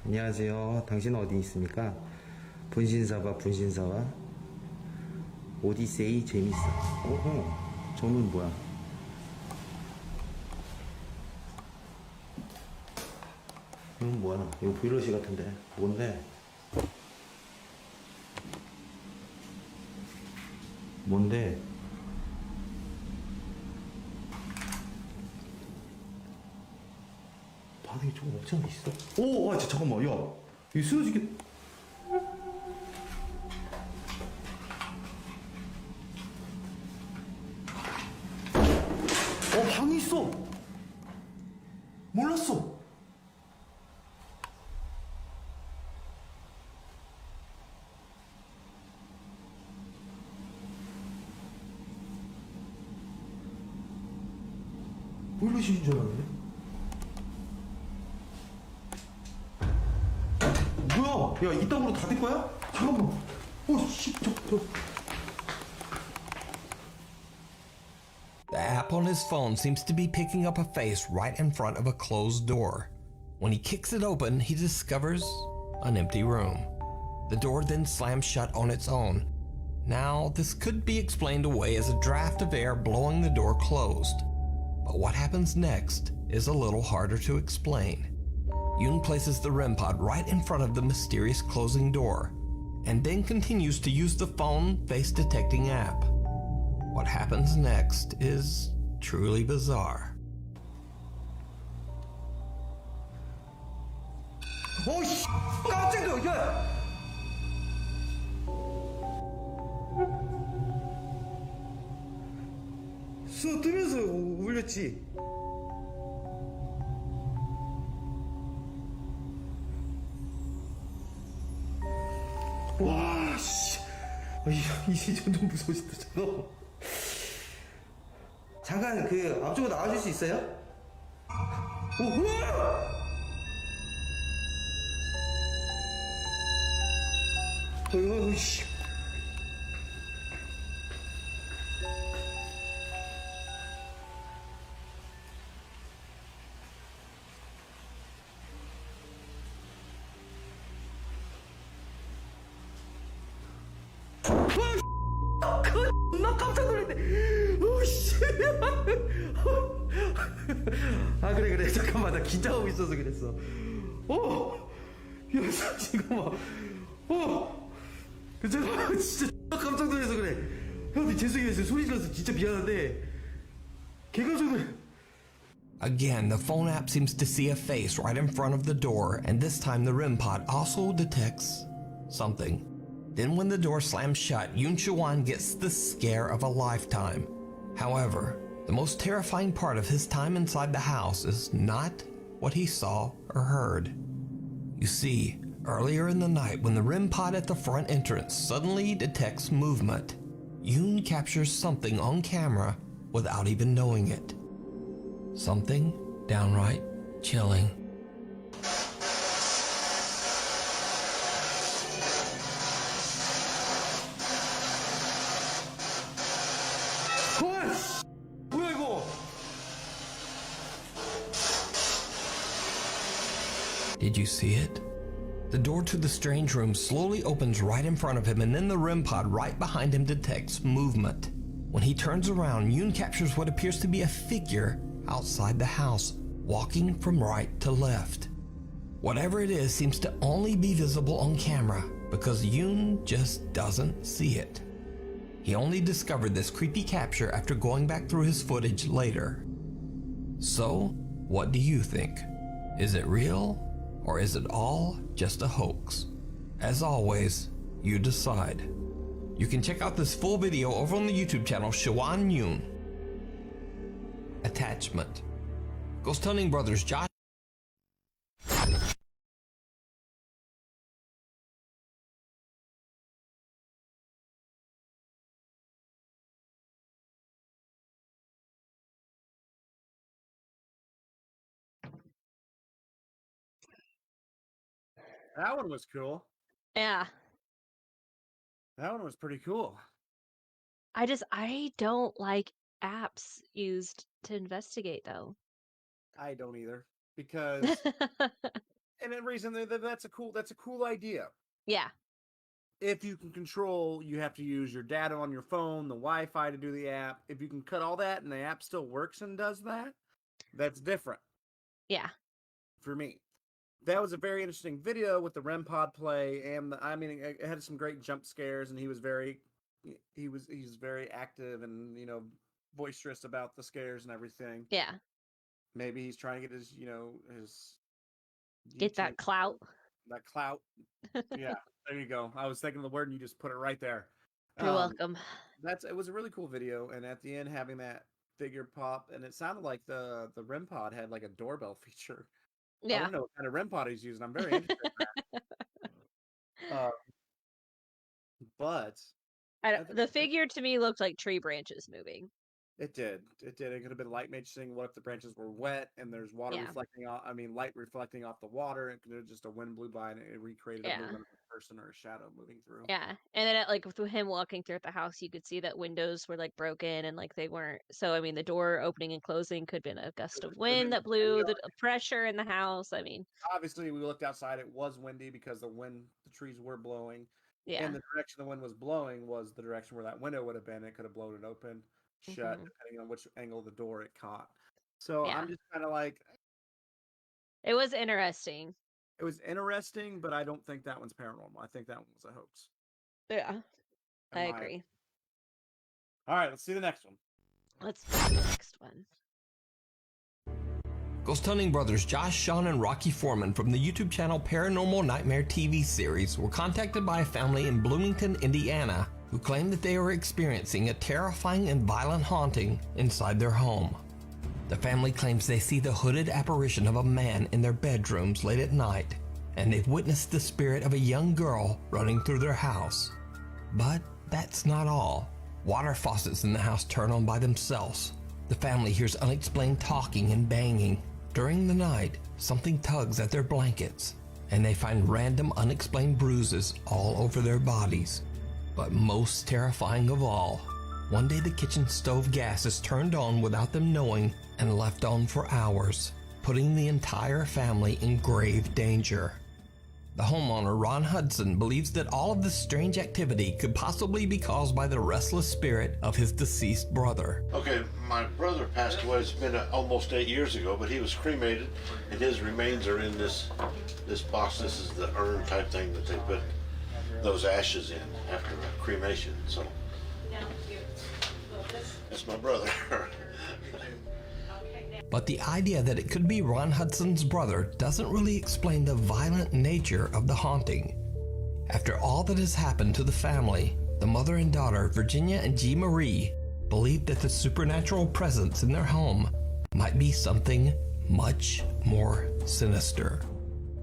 안녕하세요. 당신은 어디 있습니까? 분신사바 분신사와 오디세이 재밌어. 오호, 저는 뭐야? 이건 뭐야? 이거 브이러시 같은데 뭔데? 뭔데? 반응이 조금 없지 않아 있어? 오, 잠깐만, 야, 이거 쓰러지게. 방이 있어. 몰랐어. 보일러실인 줄 알았네. 뭐야? 야, 이따구로 다 될 거야? 잠깐만. 씨, The app on his phone seems to be picking up a face right in front of a closed door. When he kicks it open, he discovers an empty room. The door then slams shut on its own. Now, this could be explained away as a draft of air blowing the door closed. But what happens next is a little harder to explain. Yoon places the REM pod right in front of the mysterious closing door, and then continues to use the phone face detecting app. What happens next is truly bizarre. 씨, 깜짝이야, 야! 수어 뜨면서 울렸지. 와, 씨. 이제 점점 무서워진다, 잠깐만. 잠깐 앞쪽으로 나와줄 수 있어요? 우와! 어휴, 씨. 나 깜짝 놀랐네. 오씨. 아 그래 잠깐만 나 긴장하고 있어서 그랬어. 야 지금 막. 잠깐만 진짜 깜짝 놀라서 그래. 형님 죄송해요 소리 질러서 진짜 미안한데 걔가 저는. Again, the phone app seems to see a face right in front of the door, and this time the REM pod also detects something. Then when the door slams shut, Yoon Soo-won gets the scare of a lifetime. However, the most terrifying part of his time inside the house is not what he saw or heard. You see, earlier in the night when the REM pod at the front entrance suddenly detects movement, Yoon captures something on camera without even knowing it. Something downright chilling. 뭐야 이거? Did you see it? The door to the strange room slowly opens right in front of him, and then the REM pod right behind him detects movement. When he turns around, Yoon captures what appears to be a figure outside the house, walking from right to left. Whatever it is seems to only be visible on camera because Yoon just doesn't see it. He only discovered this creepy capture after going back through his footage later. So, what do you think? Is it real, or is it all just a hoax? As always, you decide. You can check out this full video over on the YouTube channel Shawan Yoon. Attachment. Ghost Hunting Brothers Josh. That one was cool. Yeah. That one was pretty cool. I don't like apps used to investigate though. I don't either because, and the reason that's a cool idea. Yeah. If you can control, you have to use your data on your phone, the Wi-Fi to do the app. If you can cut all that and the app still works and does that, that's different. Yeah. For me, that was a very interesting video with the REM pod play, and it had some great jump scares, and he's very active and boisterous about the scares and everything. Yeah. Maybe he's trying to get his his Get that clout. That clout. Yeah, there you go. I was thinking of the word and you just put it right there. You're welcome. It was a really cool video, and at the end having that figure pop, and it sounded like the REM pod had like a doorbell feature. Yeah. I don't know what kind of REM pod he's using. I'm very interested in that. But the figure to me looked like tree branches moving. It did. It could have been light mage saying, "What if the branches were wet and there's water reflecting off? Light reflecting off the water, and there's just a wind blew by and it recreated a movement of a person or a shadow moving through." Yeah, and then with him walking through the house, you could see that windows were like broken and like they weren't. So the door opening and closing could have been a gust of wind that blew the pressure in the house. Obviously, we looked outside. It was windy because the trees were blowing. Yeah. And the direction the wind was blowing was the direction where that window would have been. It could have blown it open, shut, depending on which angle of the door it caught. So I'm just kind of like, it was interesting. It was interesting, but I don't think that one's paranormal. I think that one was a hoax. Yeah, I agree. All right, let's see the next one. Let's see the next one. Ghost Hunting Brothers Josh, Sean, and Rocky Foreman from the YouTube channel Paranormal Nightmare TV series were contacted by a family in Bloomington, Indiana, who claimed that they were experiencing a terrifying and violent haunting inside their home. The family claims they see the hooded apparition of a man in their bedrooms late at night, and they've witnessed the spirit of a young girl running through their house. But that's not all. Water faucets in the house turn on by themselves. The family hears unexplained talking and banging. During the night, something tugs at their blankets, and they find random unexplained bruises all over their bodies. But most terrifying of all, one day the kitchen stove gas is turned on without them knowing and left on for hours, putting the entire family in grave danger. The homeowner, Ron Hudson, believes that all of this strange activity could possibly be caused by the restless spirit of his deceased brother. Okay, my brother passed away. It's been almost 8 years ago, but he was cremated, and his remains are in this box. This is the urn type thing that they put those ashes in after cremation. So that's my brother. But the idea that it could be Ron Hudson's brother doesn't really explain the violent nature of the haunting. After all that has happened to the family, the mother and daughter, Virginia and G. Marie, believe that the supernatural presence in their home might be something much more sinister.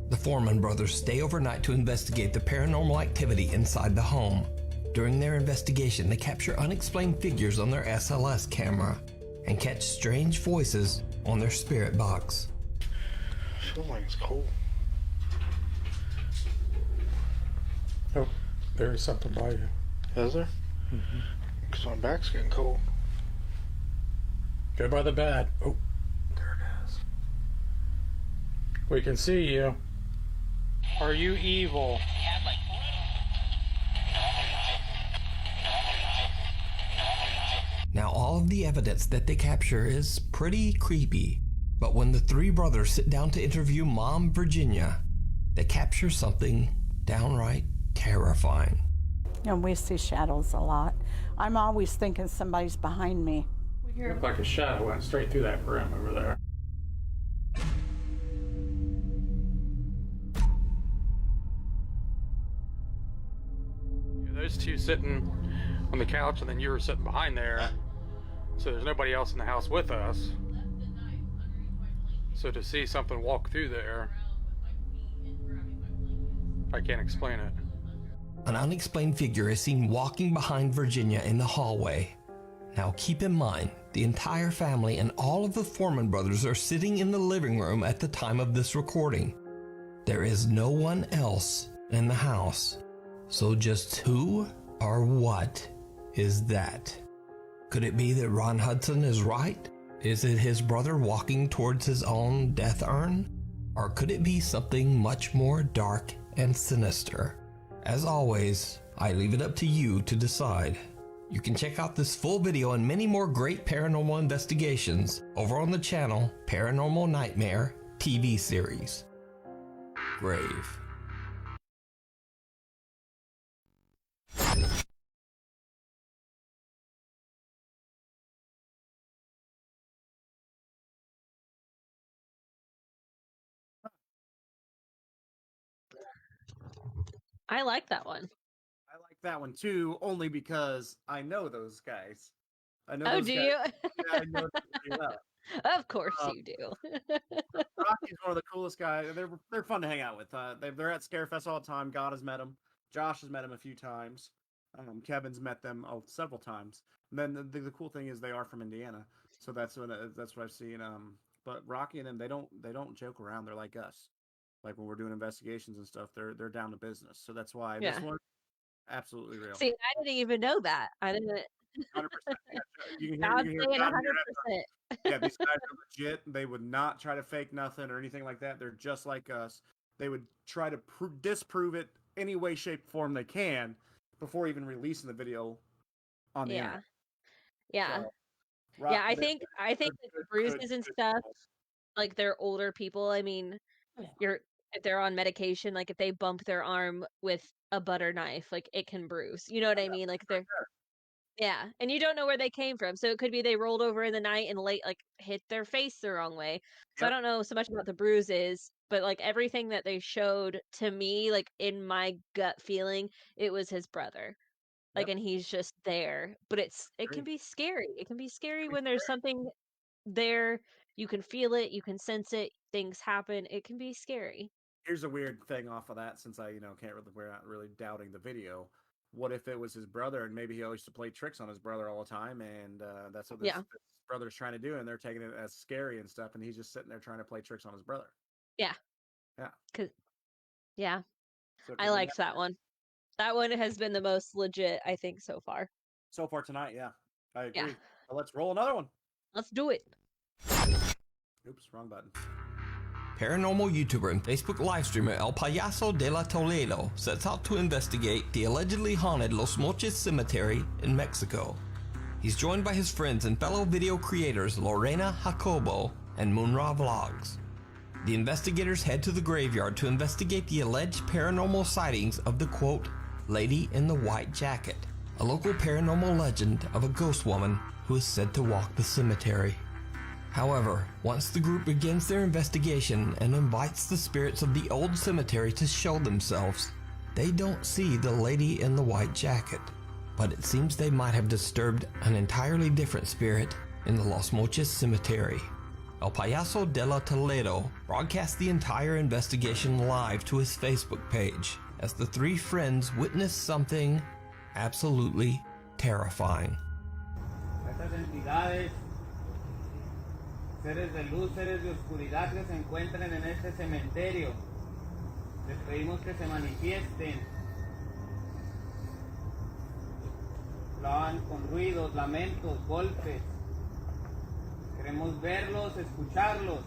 The Foreman brothers stay overnight to investigate the paranormal activity inside the home. During their investigation, they capture unexplained figures on their SLS camera and catch strange voices on their spirit box. I feel like it's cold. Oh, there is something by you. Is there? Because my back's getting cold. Go by the bed. Oh, There it is. we can see you. Are you evil? Now, all of the evidence that they capture is pretty creepy, but when the three brothers sit down to interview Mom Virginia, they capture something downright terrifying. And we see shadows a lot. I'm always thinking somebody's behind me. It looked like a shadow went straight through that room over there. Those two sitting on the couch, and then you were sitting behind there. So there's nobody else in the house with us. So to see something walk through there, I can't explain it. An unexplained figure is seen walking behind Virginia in the hallway. Now keep in mind, the entire family and all of the Foreman brothers are sitting in the living room at the time of this recording. There is no one else in the house. So just who or what is that? Could it be that Ron Hudson is right? Is it his brother walking towards his own death urn? Or could it be something much more dark and sinister? As always, I leave it up to you to decide. You can check out this full video and many more great paranormal investigations over on the channel Paranormal Nightmare TV series. Grave. I like that one. I like that one too, only because I know those guys. I know Oh, those do guys. you? Yeah, I know them pretty well. Of course you do. Rocky's one of the coolest guys. They're fun to hang out with. They're at Scarefest all the time. God has met them. Josh has met him a few times. Kevin's met them several times. And then the cool thing is they are from Indiana, so that's what I've seen. But Rocky and them, they don't joke around. They're like us. Like when we're doing investigations and stuff, they're down to business. So that's why Yeah. this one absolutely real. See, I didn't even know that. I didn't. 100%. You can God's hear saying John hear that. 100%. Yeah, these guys are legit. They would not try to fake nothing or anything like that. They're just like us. They would try to disprove it any way, shape, form they can before even releasing the video on the internet. Yeah. So, Yeah, I they're- think they're like good, the bruises and good stuff, people. like they're older people. I mean, if they're on medication, like if they bump their arm with a butter knife, like it can bruise. You know what I mean? Like they're yeah, and you don't know where they came from. So it could be they rolled over in the night and hit their face the wrong way. So I Yep. don't know so much about the bruises, but like everything that they showed to me, like in my gut feeling, it was his brother. Like, Yep. and he's just there. But it can Agree. be scary. It can be scary be when there's something there. You can feel it, you can sense it, things happen. It can be scary. Here's a weird thing off of that, since we're not really doubting the video. What if it was his brother, and maybe he always used to play tricks on his brother all the time, and that's what this brother's trying to do, and they're taking it as scary and stuff, and he's just sitting there trying to play tricks on his brother. Yeah. Yeah. Yeah, So I can we liked have- that one. That one has been the most legit, I think, so far. So far tonight, yeah. I agree. Yeah. Well, let's roll another one. Let's do it. Oops, wrong button. Paranormal YouTuber and Facebook livestreamer El Payaso de la Toledo sets out to investigate the allegedly haunted Los Mochis Cemetery in Mexico. He's joined by his friends and fellow video creators Lorena Jacobo and Moonra Vlogs. The investigators head to the graveyard to investigate the alleged paranormal sightings of the quote, Lady in the White Jacket, a local paranormal legend of a ghost woman who is said to walk the cemetery. However, once the group begins their investigation and invites the spirits of the old cemetery to show themselves, they don't see the Lady in the White Jacket. But it seems they might have disturbed an entirely different spirit in the Los Mochis Cemetery. El Payaso de la Toledo broadcast the entire investigation live to his Facebook page as the three friends witness something absolutely terrifying. Estas entidades, seres de luz, seres de oscuridad que se encuentren en este cementerio, les pedimos que se manifiesten. Lo hagan con ruidos, lamentos, golpes. Queremos verlos, escucharlos.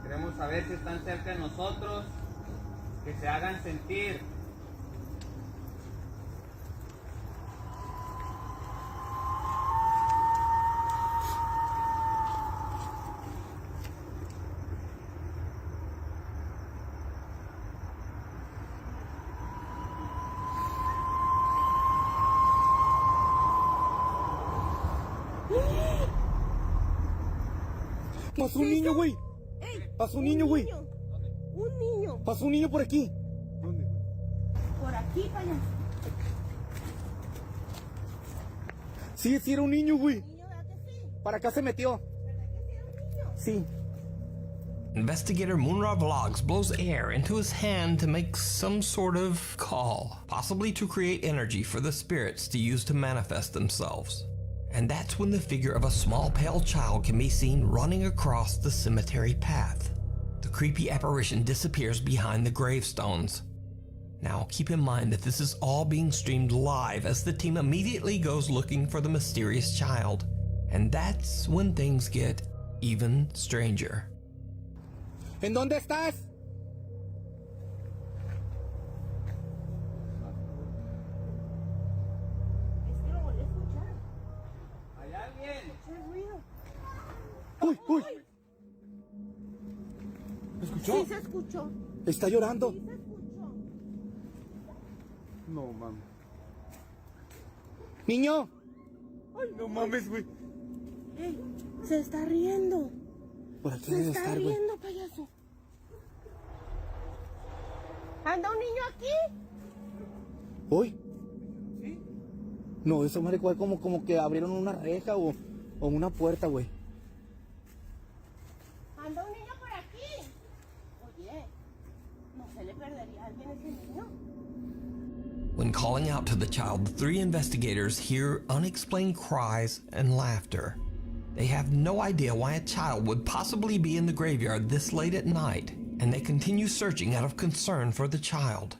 Queremos saber si están cerca de nosotros, que se hagan sentir. Pasó un niño, güey. Pasó un niño, güey. Un niño. Pasó un niño por aquí. ¿Dónde, güey? Por aquí, payaso. Sí, sí era un niño, güey. ¿Niño, verdad que sí? Para acá se metió. ¿Verdad que sí era un niño? Sí. Investigator Moonra Vlogs blows air into his hand to make some sort of call, possibly to create energy for the spirits to use to manifest themselves. And that's when the figure of a small pale child can be seen running across the cemetery path. The creepy apparition disappears behind the gravestones. Now keep in mind that this is all being streamed live as the team immediately goes looking for the mysterious child. And that's when things get even stranger. ¿En dónde estás? Es que lo volví a escuchar. ¿Hay alguien? Escuché ruido. Uy, uy. ¿Escuchó? Sí se escuchó. Está llorando. Sí se escuchó. No mames. Niño. Ay, no mames, güey. Ey, se está riendo. Por aquí Se debe está estar, güey. riendo, payaso. ¿Anda un niño aquí? Uy. No, eso me recuerda como que abrieron una reja o una puerta, güey. ¿Anda un niño por aquí? Oye, ¿no se le perdería a alguien ese niño? When calling out to the child, the three investigators hear unexplained cries and laughter. They have no idea why a child would possibly be in the graveyard this late at night, and they continue searching out of concern for the child.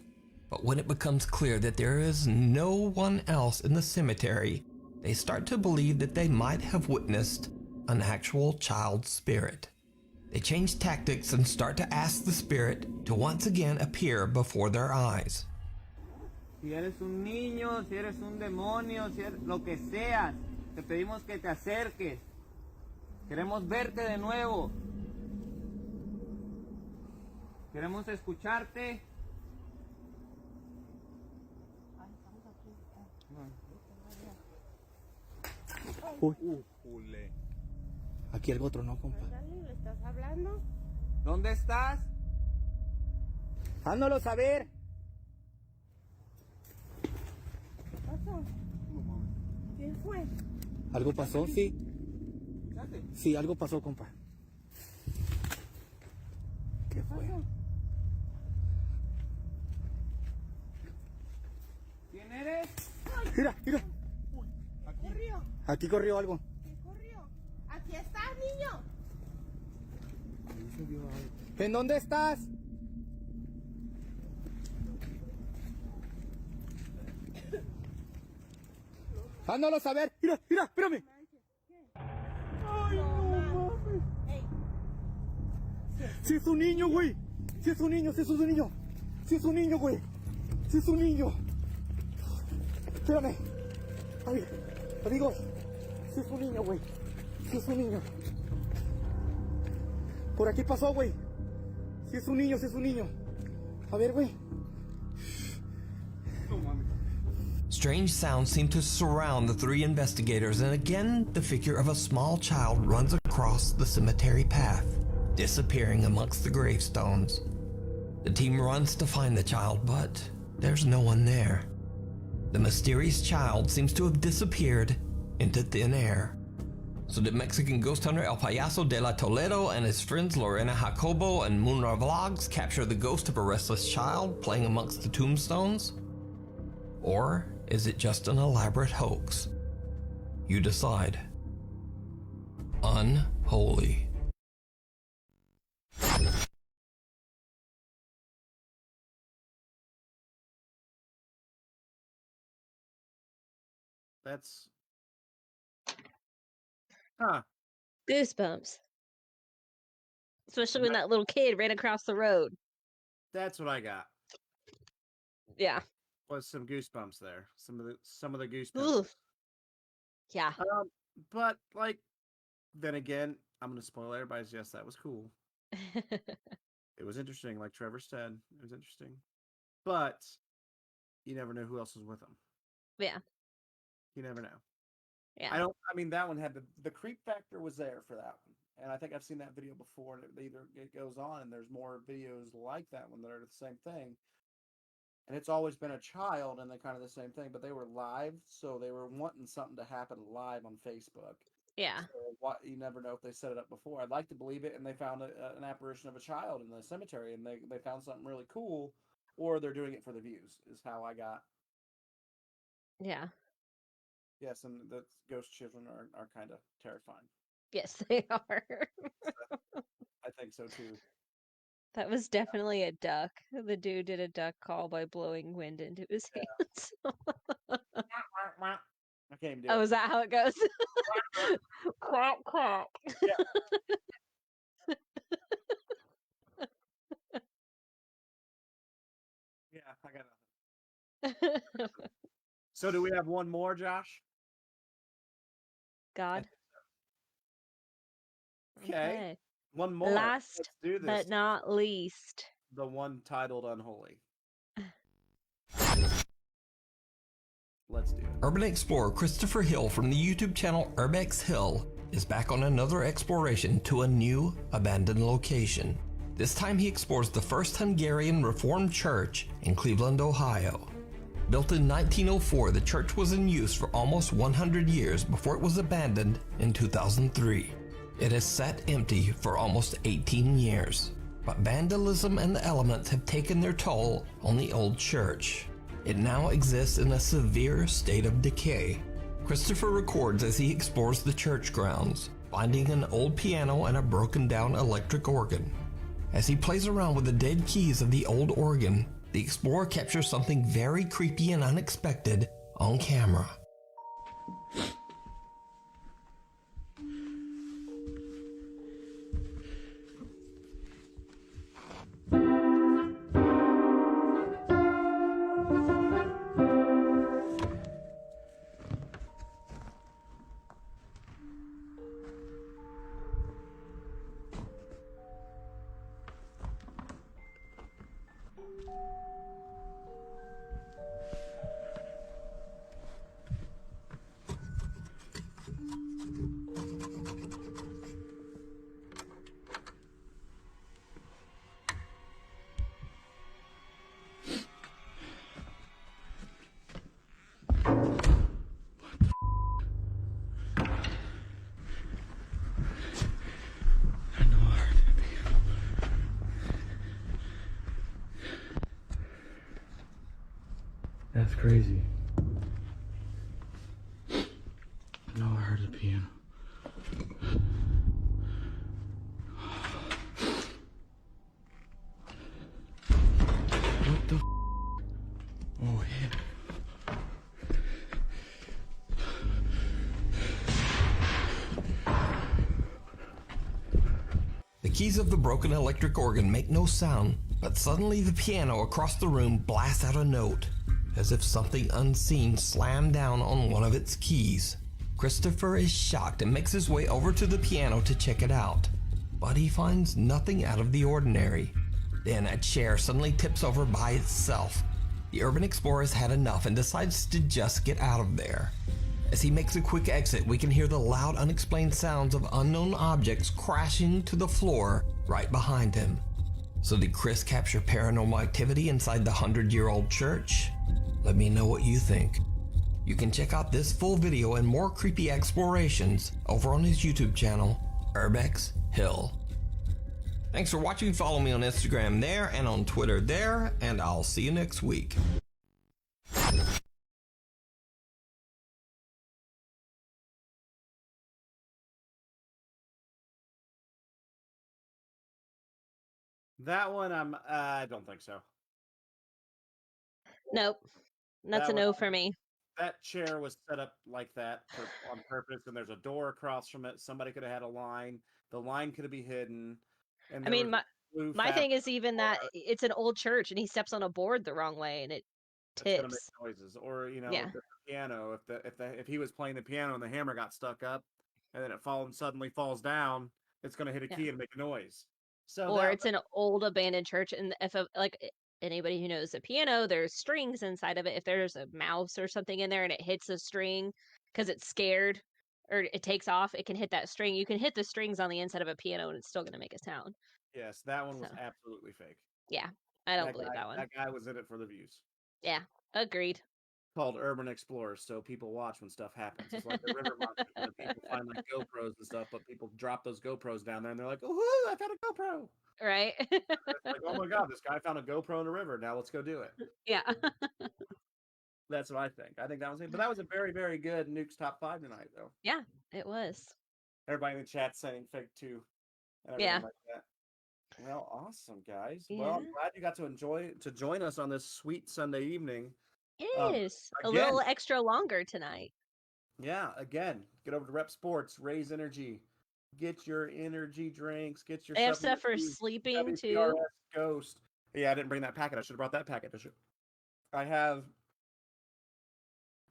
But when it becomes clear that there is no one else in the cemetery, they start to believe that they might have witnessed an actual child's spirit. They change tactics and start to ask the spirit to once again appear before their eyes. Si eres un niño, si eres un demonio, si eres lo que seas, te pedimos que te acerques. Queremos verte de nuevo. Queremos escucharte. Uy. Aquí algo tronó, compa. Ándale, ¿le estás hablando? ¿Dónde estás? Hándolo saber. ¿Qué pasó? ¿Qué fue? ¿Algo pasó? Sí. Sí, algo pasó, compa. ¿Qué fue? ¿Quién eres? Mira, mira. Corrió. Aquí corrió algo. ¿Qué corrió? Aquí estás, niño. ¿En dónde estás? Hándalo saber. Mira, mira, espérame. Ay, no mames. Si es un niño, güey. Si es un niño, si es un niño. Si es un niño, güey. Si es un niño. Espérame. Ay, amigos. Si es un niño, güey. Si es un niño. Por aquí pasó, güey. Si es un niño, si es un niño. A ver, güey. No mames. Strange sounds seem to surround the three investigators, and again the figure of a small child runs across the cemetery path, disappearing amongst the gravestones. The team runs to find the child, but there's no one there. The mysterious child seems to have disappeared into thin air. So did Mexican ghost hunter El Payaso de la Toledo and his friends Lorena Jacobo and Moonra Vlogs capture the ghost of a restless child playing amongst the tombstones? Or is it just an elaborate hoax? You decide. Unholy. That's... Huh. Goosebumps. Especially when that little kid ran across the road. That's what I got. Yeah. Was some goosebumps there. Some of the goosebumps. Ooh. Yeah. But like, then again, I'm gonna spoil everybody's. Yes, that was cool. It was interesting, like Trevor said. It was interesting, but you never know who else was with them. Yeah. You never know. Yeah. I mean, that one had the creep factor was there for that one, and I think I've seen that video before. And it goes on, and there's more videos like that one that are the same thing. And it's always been a child, and they're kind of the same thing, but they were live, so they were wanting something to happen live on Facebook. Yeah. So you never know if they set it up before. I'd like to believe it, and they found an apparition of a child in the cemetery, and they found something really cool, or they're doing it for the views, is how I got. Yeah. Yes, and the ghost children are kind of terrifying. Yes, they are. I think so, too. That was definitely a duck. The dude did a duck call by blowing wind into his hands. I can't even do Oh, it. is that how it goes? Quack, quack. Yeah. Yeah, I got nothing. So do we have one more, Josh? God. Okay. One more. Last Let's do this. but not least. The one titled Unholy. Let's do it. Urban explorer Christopher Hill from the YouTube channel Urbex Hill is back on another exploration to a new abandoned location. This time he explores the First Hungarian Reformed Church in Cleveland, Ohio. Built in 1904, the church was in use for almost 100 years before it was abandoned in 2003. It has sat empty for almost 18 years, but vandalism and the elements have taken their toll on the old church. It now exists in a severe state of decay. Christopher records as he explores the church grounds, finding an old piano and a broken down electric organ. As he plays around with the dead keys of the old organ, the explorer captures something very creepy and unexpected on camera. That's crazy. I know I heard the piano. Oh, yeah. The keys of the broken electric organ make no sound, but suddenly the piano across the room blasts out a note, as if something unseen slammed down on one of its keys. Christopher is shocked and makes his way over to the piano to check it out, but he finds nothing out of the ordinary. Then a chair suddenly tips over by itself. The urban explorer has had enough and decides to just get out of there. As he makes a quick exit, we can hear the loud, unexplained sounds of unknown objects crashing to the floor right behind him. So did Chris capture paranormal activity inside the 100-year-old church? Let me know what you think. You can check out this full video and more creepy explorations over on his YouTube channel, Urbex Hill. Thanks for watching. Follow me on Instagram there and on Twitter there, and I'll see you next week. That one, I don't think so. Nope. That's That a one- no for me. That chair was set up like that on purpose, and there's a door across from it. Somebody could have had a line. The line could have been hidden. And I there mean, was blue my thing fabric is even that it's an old church and he steps on a board the wrong way and it that's gonna make tips. noises, or Yeah. the piano. If he was playing the piano and the hammer got stuck up, and then it suddenly falls down, it's gonna hit a key and make a noise. So Or it's an old abandoned church, and if anybody who knows the piano, there's strings inside of it. If there's a mouse or something in there and it hits a string because it's scared or it takes off, it can hit that string. You can hit the strings on the inside of a piano and it's still going to make a sound. Yes, that one was So. absolutely fake. Yeah, I don't believe that one. That guy was in it for the views. Yeah, agreed. Called Urban Explorers, so people watch when stuff happens. It's like the river monsters, where people find like GoPros and stuff, but people drop those GoPros down there and they're like, "Oh, I found a GoPro!" Right? It's like, "Oh my god, this guy found a GoPro in the river. Now let's go do it." Yeah. That's what I think. I think that was it. But that was a very, very good Nuke's top 5 tonight, though. Yeah, it was. Everybody in the chat saying fake too. And Yeah. like that. Well, awesome, guys. Yeah. Well, I'm glad you got to join us on this sweet Sunday evening. It is a again- little extra longer tonight. Yeah, again, get over to Rep Sports, raise energy, get your energy drinks, get your They have stuff for sleeping too. WPRS Ghost. Yeah, I didn't bring that packet. I should have brought that packet. I have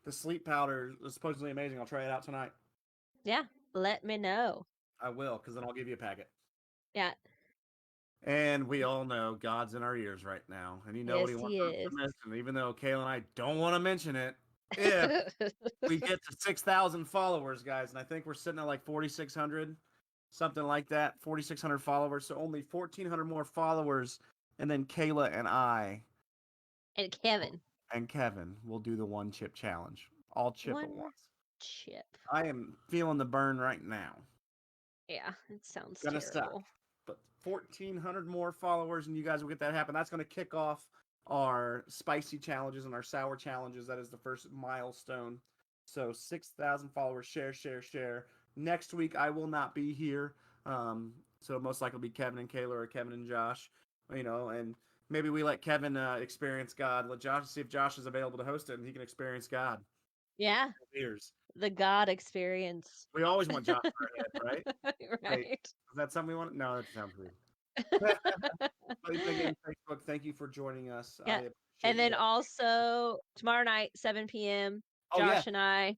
the sleep powder. It's supposedly amazing. I'll try it out tonight. Yeah, let me know. I will, because then I'll give you a packet. Yeah. And we all know God's in our ears right now, and you know what he Yes, wants he us is. to mention. Even though Kayla and I don't want to mention it, if we get to 6,000 followers, guys, and I think we're sitting at like 4,600, something like that, 4,600 followers. So only 1,400 more followers, and then Kayla and I And Kevin will do the one chip challenge, all chip at One once. chip. I am feeling the burn right now. Yeah, it sounds Gonna terrible. suck. But 1,400 more followers, and you guys will get that happen. That's going to kick off our spicy challenges and our sour challenges. That is the first milestone. So 6,000 followers, share. Next week, I will not be here. So most likely it'll be Kevin and Kayla or Kevin and Josh, and maybe we let Kevin experience God. Let Josh see if Josh is available to host it and he can experience God. Yeah. Ears. The God experience. We always want Josh for a head, right? Right. Wait, is that something we want? No, that sounds weird. Again, Facebook, thank you for joining us. Yeah. I appreciate And then you. also tomorrow night, 7 p.m., Josh and I,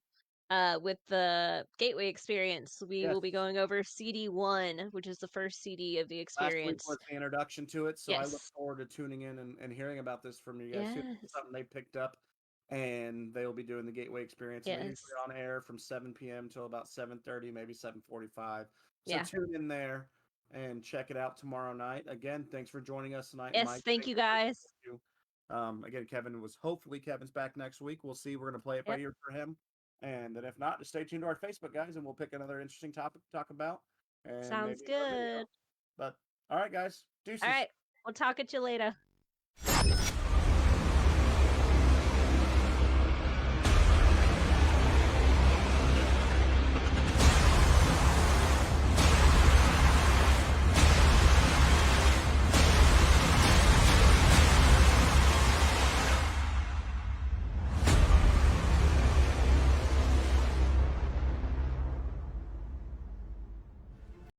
with the Gateway Experience, we will be going over CD1, which is the first CD of the experience. Last week was the introduction to it, so I look Yes. forward to tuning in and hearing about this from you guys. Yes. It's something they picked up, and they'll be doing the Gateway Experience. We're Yes. usually on air from 7 p.m. till about 7:30, maybe 7:45. So Yeah. tune in there and check it out tomorrow night. Again, thanks for joining us tonight. Yes, Mike, thank you guys. you. Again, hopefully Kevin's back next week. We'll see. We're going to play it by ear for him. And then if not, just stay tuned to our Facebook, guys, and we'll pick another interesting topic to talk about. And Sounds maybe another video. good. But all right, guys. Deuces. All right. We'll talk at you later.